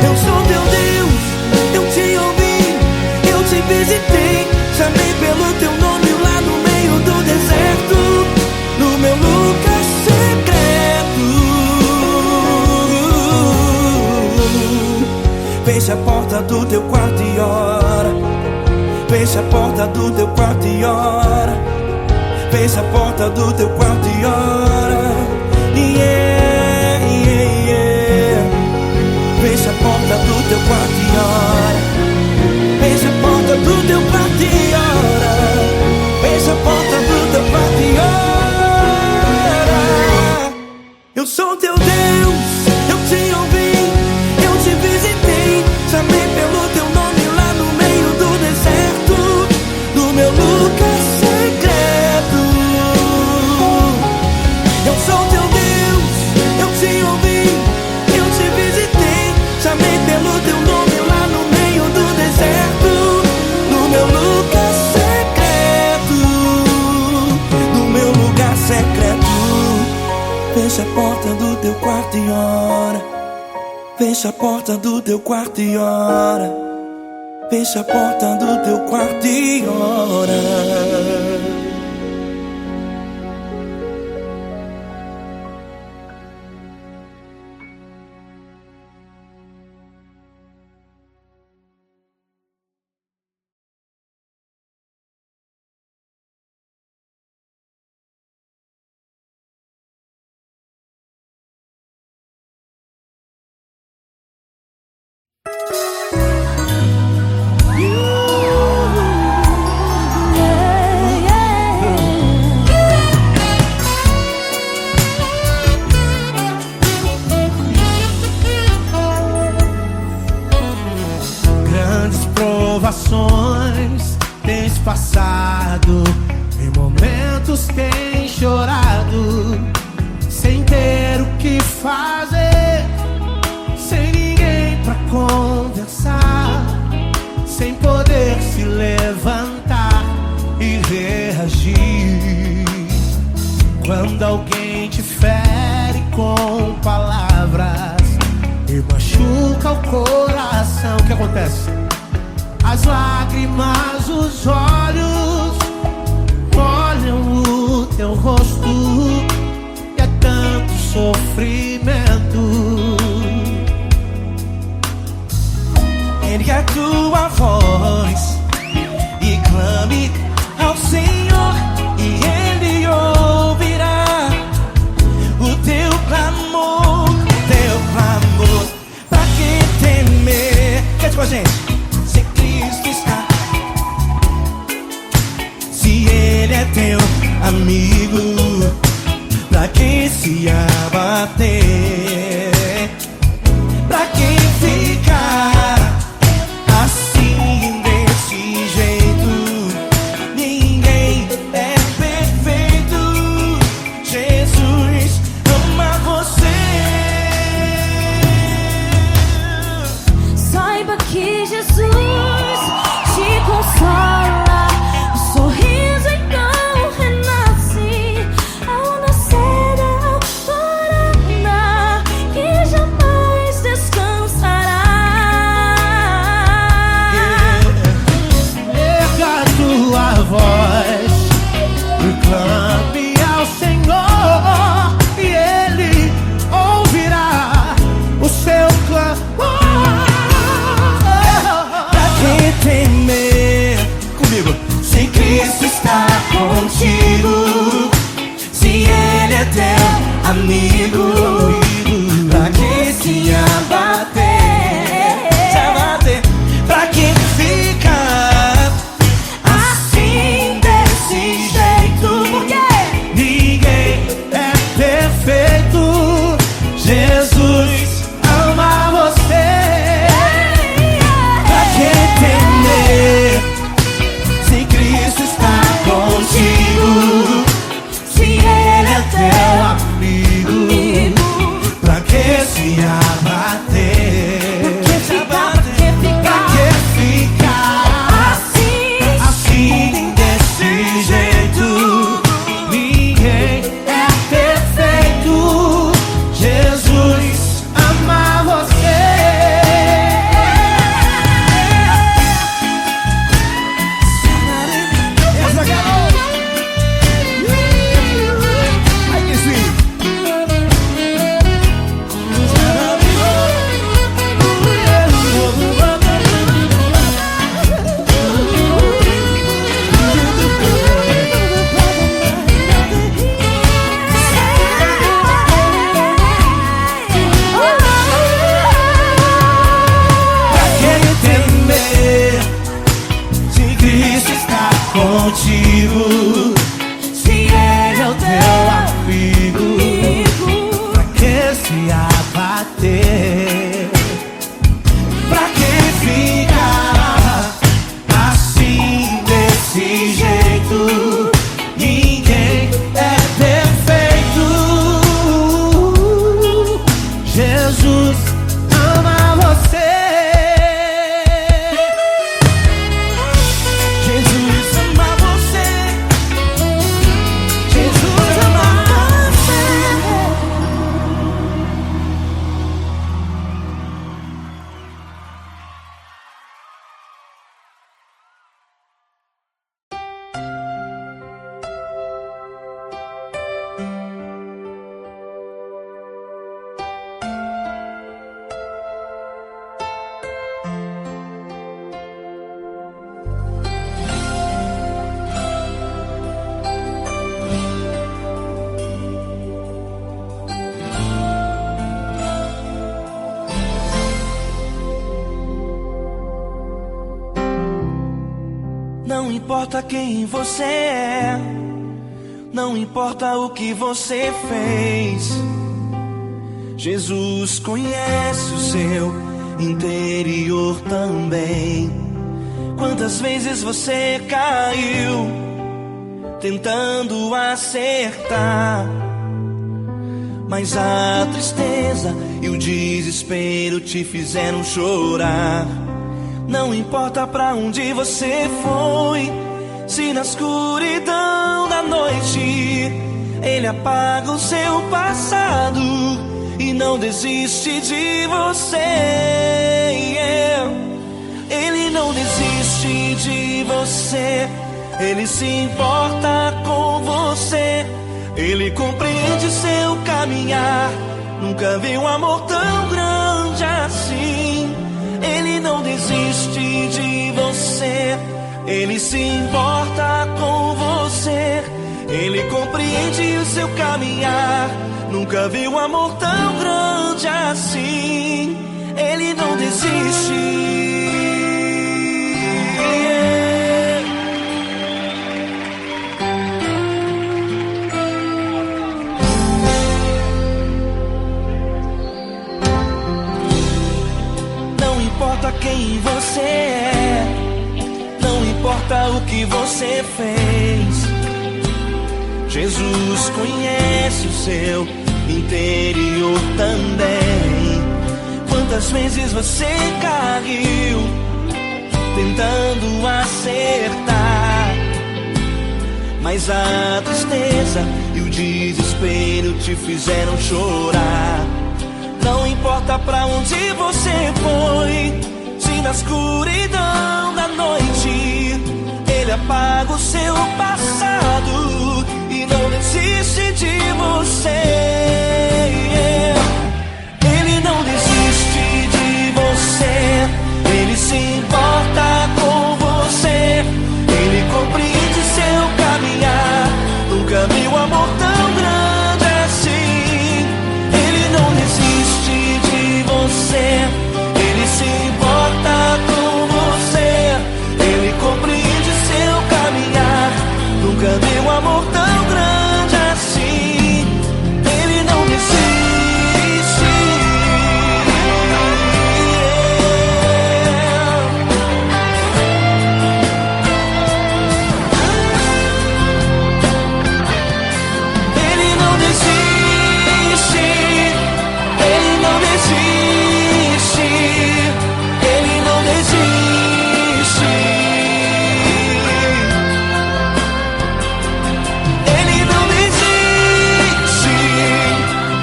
Eu sou teu Deus, eu te ouvi, eu te visitei. Chamei pelo teu nome lá no meio do deserto, no meu lugar secreto. Fecha a porta do teu quarto e ora. Fecha a porta do teu quarto e ora. Fecha a porta do teu quarto e ora. Yeah, yeah, yeah. Fecha a porta do teu quarto e ora. Fecha a porta do teu quarto e ora. Fecha a porta do teu quarto e ora. Eu sou teu Deus, eu te ouvi, eu te visitei. Chamei pelo teu nome lá no meio do deserto, no meu lugar secreto. Eu sou teu Deus, eu te ouvi, eu te visitei. Chamei pelo teu nome lá no meio do deserto, no meu lugar secreto, no meu lugar secreto. Fecha a porta do teu quarto e ora. Fecha a porta do teu quarto e ora. Fecha a porta do teu quarto e ora. Provações tens passado, em momentos tens chorado, sem ter o que fazer, sem ninguém pra conversar, sem poder se levantar e reagir. Quando alguém te fere com palavras e machuca o coração, o que acontece? As lágrimas, os olhos olham o teu rosto e é tanto sofrimento. Ergue a tua voz e clame ao Senhor e Ele ouvirá o teu clamor, pra que temer? Cante com a gente. Ele é teu amigo, pra quem se abater, pra quem ficar assim desse jeito. Ninguém é perfeito, Jesus ama você. Saiba que Jesus te consola. Renasce ao nascer da alvorada. Não importa quem você é, não importa o que você fez, Jesus conhece o seu interior também. Quantas vezes você caiu tentando acertar, mas a tristeza e o desespero te fizeram chorar. Não importa pra onde você foi, se na escuridão da noite Ele apaga o seu passado e não desiste de você. Ele não desiste de você, Ele se importa com você, Ele compreende seu caminhar. Nunca vi um amor tão grande assim. Ele não desiste de você, Ele se importa com você, Ele compreende o seu caminhar. Nunca vi um amor tão grande assim. Ele não desiste. Não importa quem você é, não importa o que você fez, Jesus conhece o seu interior também. Quantas vezes você caiu tentando acertar, mas a tristeza e o desespero te fizeram chorar. Não importa pra onde você foi, se na escuridão da noite Ele apaga o seu passado e não desiste de você. Ele não desiste de você, Ele se importa com você, Ele compreende seu caminhar. Nunca vi um amor tão grande assim. Ele não desiste de você, Ele se importa com você, Ele compreende seu caminhar. Nunca vi um amor tão grande assim. Ele não desiste. Ele não desiste. Ele não desiste. Ele não desiste. Ele não desiste.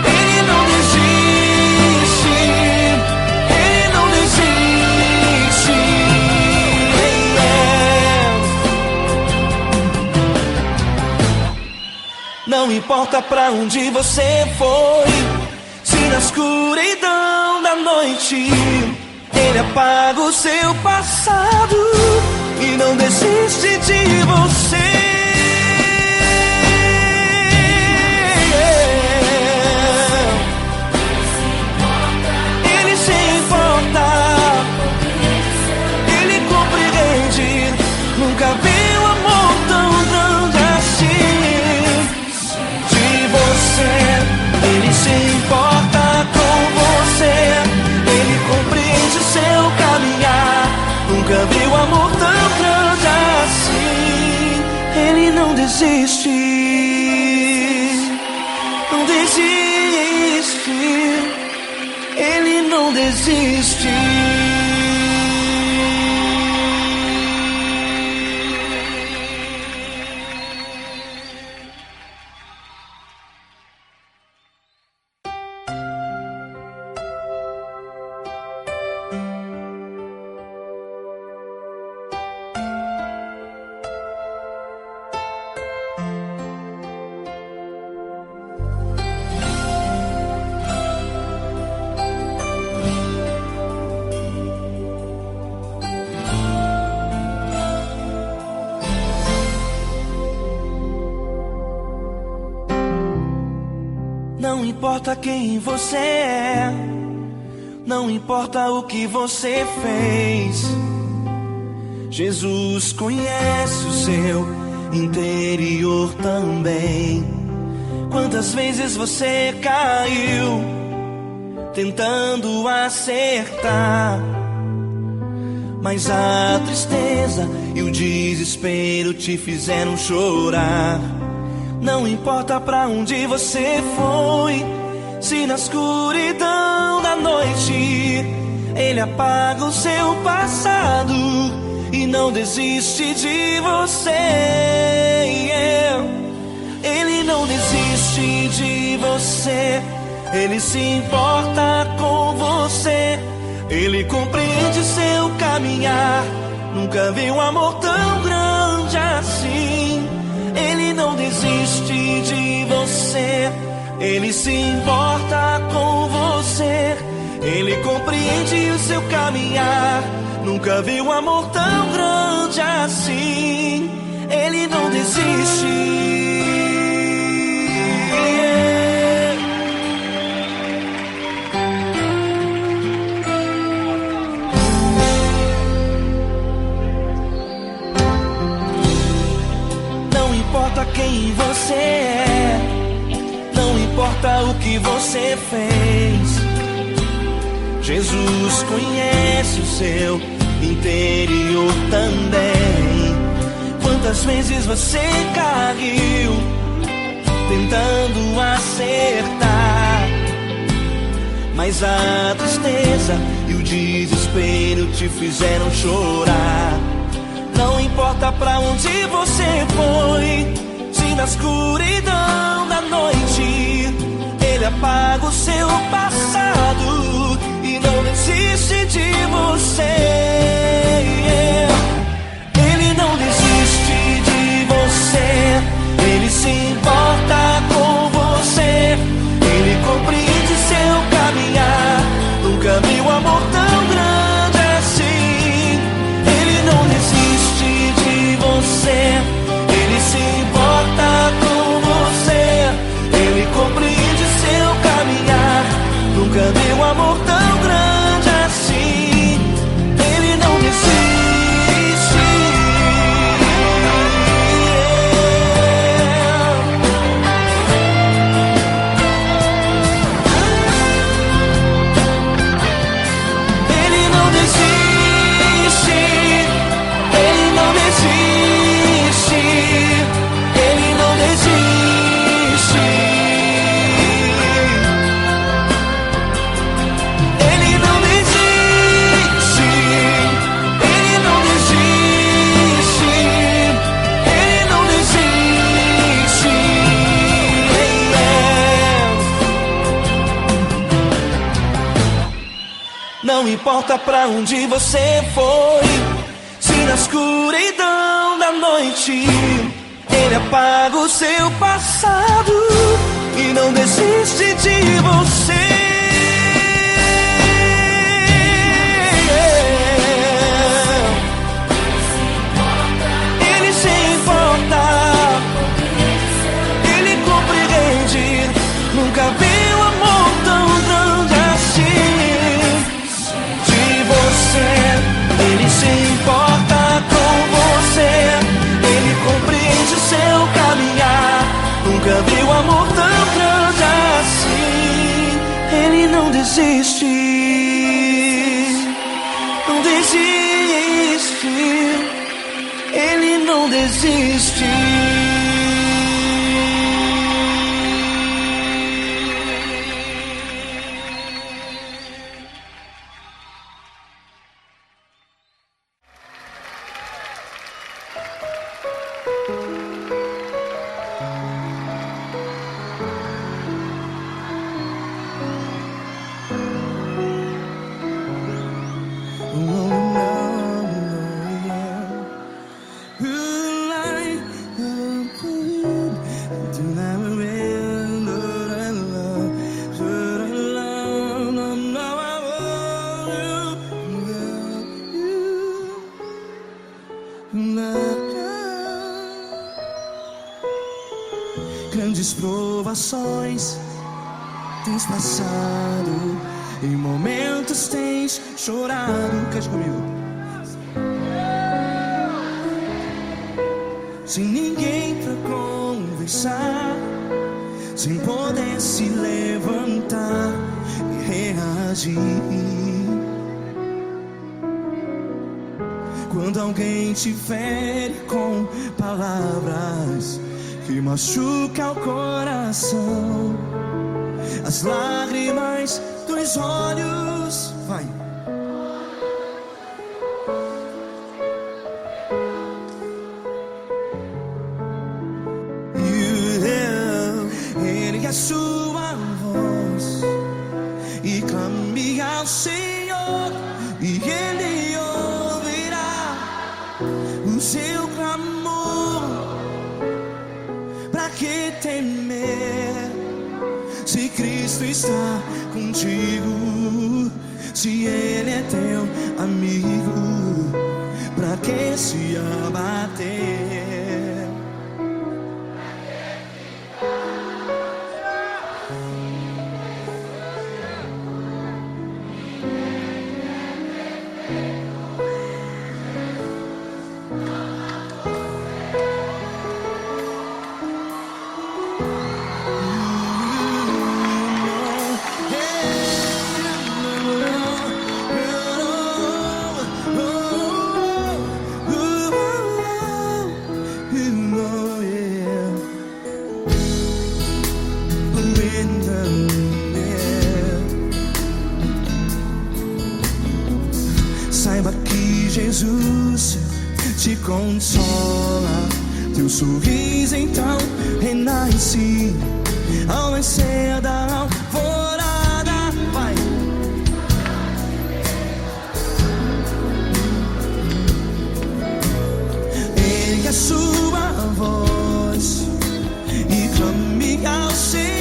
Ele não desiste. Ele não desiste. Não importa pra onde você foi, se na escuridão da noite Ele apaga o seu passado e não desiste de você. Ele se importa, Ele compreende. Nunca vi um amor tão grande assim. De você, Ele se importa com você, Ele compreende o seu caminhar. Nunca vi um amor tão grande assim. Ele não desiste, não desiste. Ele não desiste. Não importa quem você é, não importa o que você fez, Jesus conhece o seu interior também. Quantas vezes você caiu tentando acertar, mas a tristeza e o desespero te fizeram chorar. Não importa pra onde você foi, se na escuridão da noite Ele apaga o seu passado e não desiste de você. Ele não desiste de você, Ele se importa com você. Ele compreende seu caminhar, nunca vi um amor tão grande assim. Ele não desiste de você, Ele se importa com você. Ele compreende o seu caminhar, nunca vi um amor tão grande assim. Ele não desiste. Não importa quem você é, não importa o que você fez, Jesus conhece o seu interior também. Quantas vezes você caiu tentando acertar, mas a tristeza e o desespero te fizeram chorar. Não importa pra onde você foi, se na escuridão da noite Ele apaga o seu passado e não desiste de você. Ele não desiste de você, Ele se importa com você. Ele compreende seu caminhar, nunca vi um amor tão grande assim. Ele não desiste de você, Ele se importa com você. Ele compreende seu caminhar, nunca vi um amor tão grande assim. Ele não desiste. Ele não desiste. Ele não desiste. Ele não desiste. Ele não desiste. Ele não desiste. Ele não desiste. Não importa pra onde você foi, se na escuridão da noite Ele apaga o seu passado e não desiste de você. Ele se importa, Ele compreende, nunca vi um amor tão grande assim. De você, Ele se importa com você. Ele compreende seu caminhar, nunca vi um amor tão grande assim. Ele não desiste, não desiste. Ele não desiste. Grandes provações tens passado, em momentos tens chorado. Cante comigo. sem ninguém pra conversar, sem poder se levantar e reagir. Quando alguém te fere com palavras que machuca o coração, as lágrimas dos olhos, vai. Ergue a sua voz e clame ao Senhor, e Ele ouvirá o seu clamor. Pra que temer, se Cristo está contigo? Se Ele é teu amigo, pra que se abater? Saiba que Jesus te consola, teu sorriso então renasce ao nascer da alvorada. Vai. Ergue a sua voz e clame ao Senhor.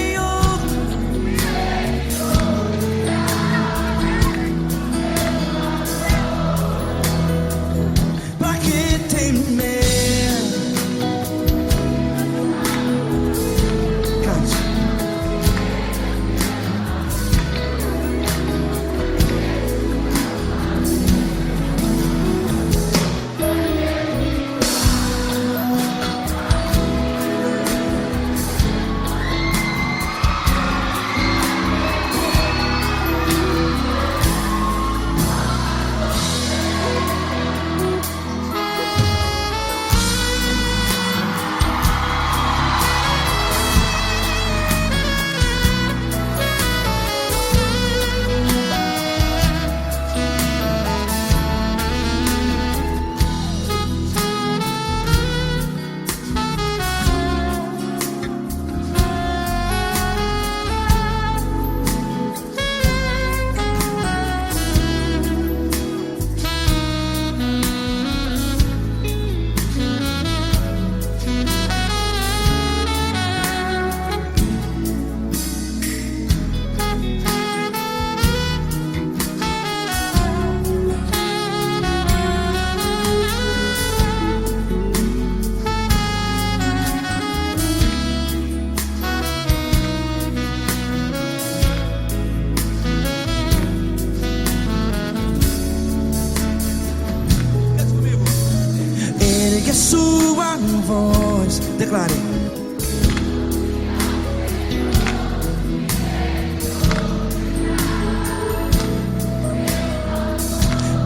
Sua voz, declare.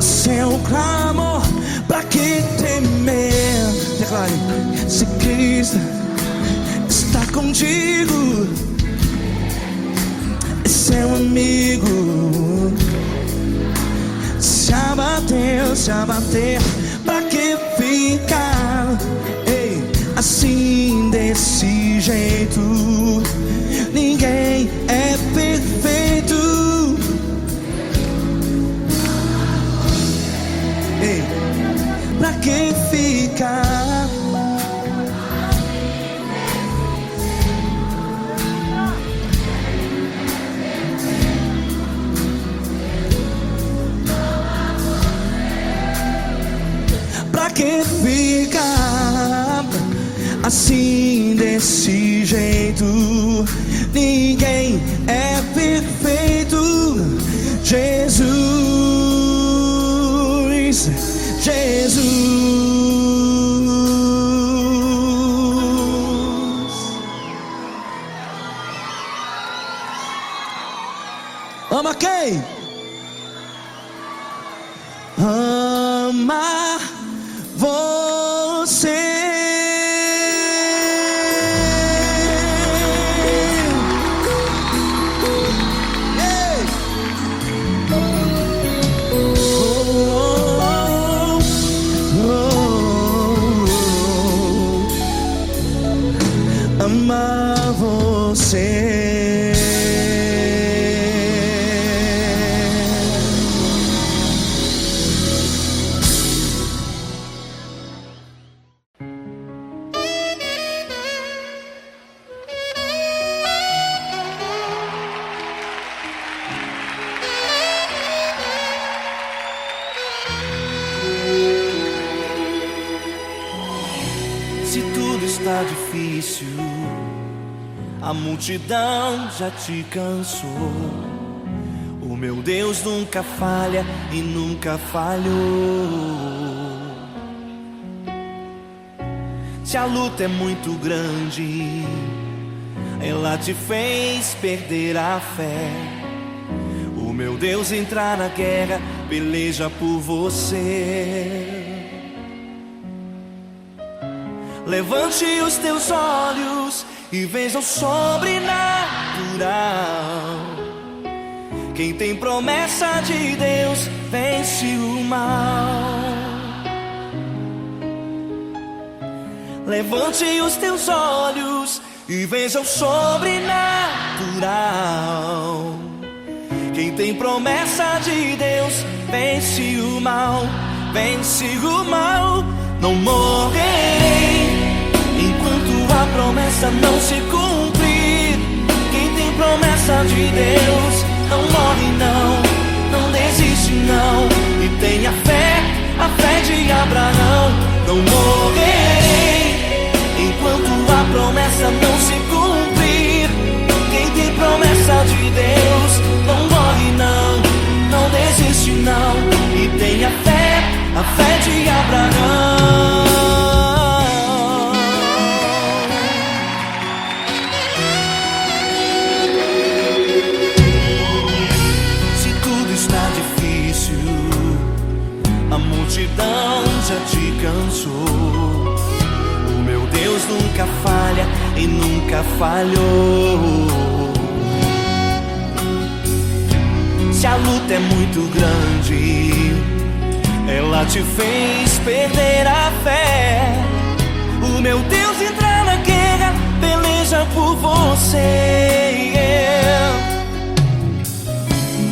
Seu clamor, pra que temer? Declare. Se Cristo está contigo, é seu amigo. Se abater, pra que ficar, ei, assim desse jeito? Ninguém é perfeito. Ei, pra que ficar? Pra que ficar assim desse jeito? Ninguém é perfeito. Jesus, Jesus. quem? Amar você. Ei! Amar você. Se tudo está difícil, a multidão já te cansou. O meu Deus nunca falha e nunca falhou. Se a luta é muito grande, ela te fez perder a fé. O meu Deus entra na guerra, peleja por você. Levante os teus olhos e veja o sobrenatural. Quem tem promessa de Deus vence o mal. Levante os teus olhos e veja o sobrenatural. Quem tem promessa de Deus vence o mal, vence o mal. Não morrerei enquanto a promessa não se cumprir. Quem tem promessa de Deus não morre não, não desiste não. E tenha fé, a fé de Abraão. Não morrerei enquanto a promessa não se cumprir. Quem tem promessa de Deus não morre não, não desiste não. E tenha fé, a fé de Abraão. Se tudo está difícil, a multidão já te cansou. O meu Deus nunca falha e nunca falhou. Se a luta é muito grande, ela te fez perder a fé. O meu Deus entra na guerra, peleja por você.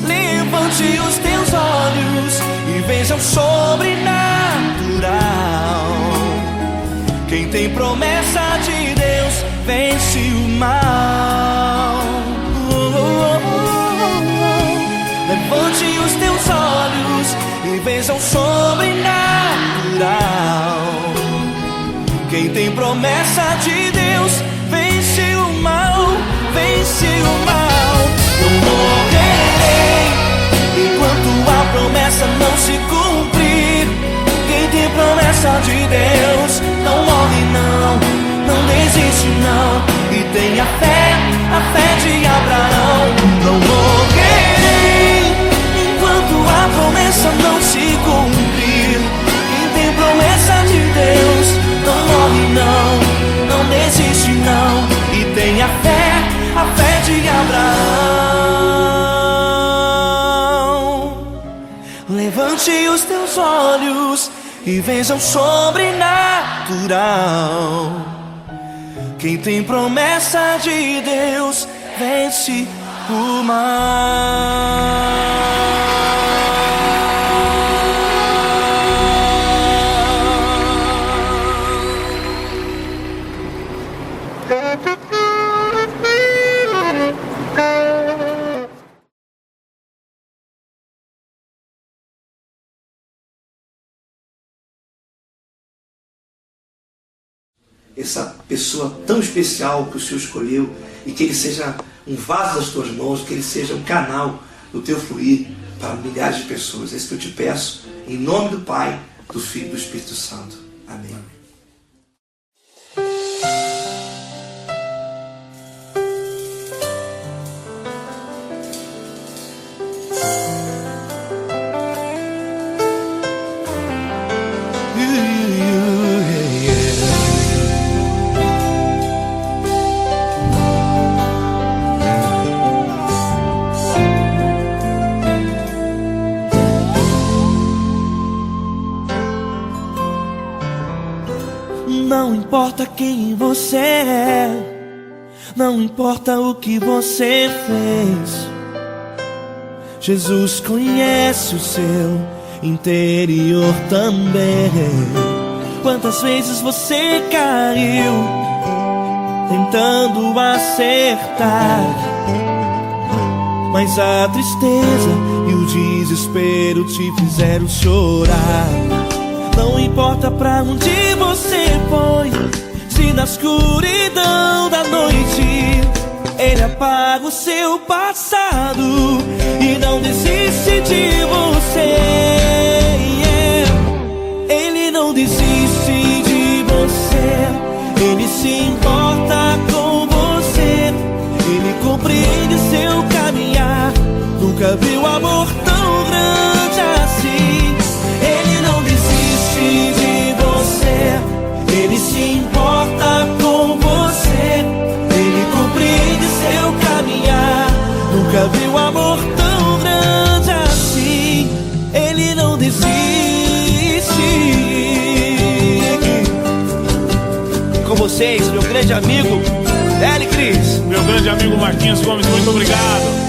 Levante os teus olhos e veja o sobrenatural. Quem tem promessa de Deus vence o mal. Levante os teus olhos e veja o sobrenatural. Quem tem promessa de Deus vence o mal, vence o mal. Não morrerei enquanto a promessa não se cumprir. Quem tem promessa de Deus não morre não, não desiste não. E tenha fé, a fé de Abraão. Não morrerei enquanto a promessa não se cumprir. Quem tem promessa de Deus não morre não, não desiste não. E tenha fé, a fé de Abraão. Levante os teus olhos e veja o sobrenatural. Quem tem promessa de Deus vence o mal. Essa pessoa tão especial que o Senhor escolheu, e que ele seja um vaso das tuas mãos, que ele seja um canal do teu fluir para milhares de pessoas. É isso que eu te peço, em nome do Pai, do Filho e do Espírito Santo. Amém. Não importa quem você é, não importa o que você fez, Jesus conhece o seu interior também. Quantas vezes você caiu tentando acertar, mas a tristeza e o desespero te fizeram chorar. Não importa pra onde você foi, se na escuridão da noite Ele apaga o seu passado e não desiste de você. Ele não desiste de você, Ele se importa com você, Ele compreende seu caminhar. Nunca viu amor tão grande assim. Ele não desiste de você, Ele se importa com você, Ele compreende seu caminhar. Nunca viu amor tão grande assim. Ele não desiste. Com vocês, meu grande amigo L. Cris. Meu grande amigo Marquinhos Gomes, muito obrigado.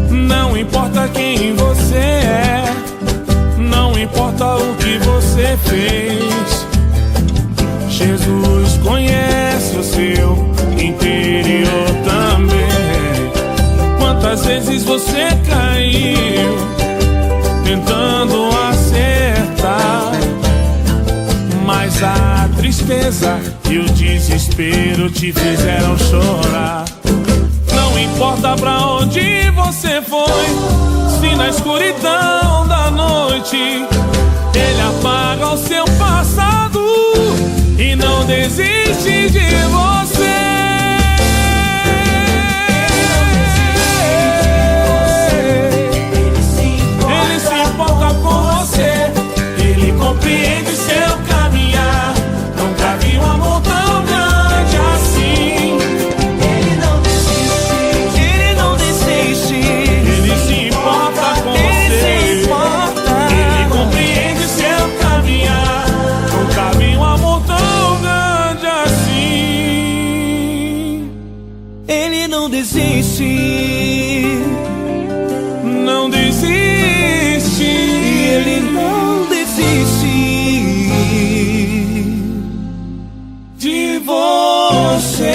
Não importa quem você é, não importa o que você fez, Jesus conhece o seu interior também. Quantas vezes você caiu tentando acertar, mas a tristeza e o desespero te fizeram chorar. Não importa pra onde você foi, se na escuridão da noite Ele apaga o seu passado e não desiste de você. Ele se importa com você, Ele compreende seu caminhar. Nunca vi um amor tão grande assim. Ele não desiste, Ele não desiste. Ele se importa com você, Ele compreende seu caminhar. Nunca vi um amor tão grande assim. Ele não desiste, não desiste. Ele não desiste De você.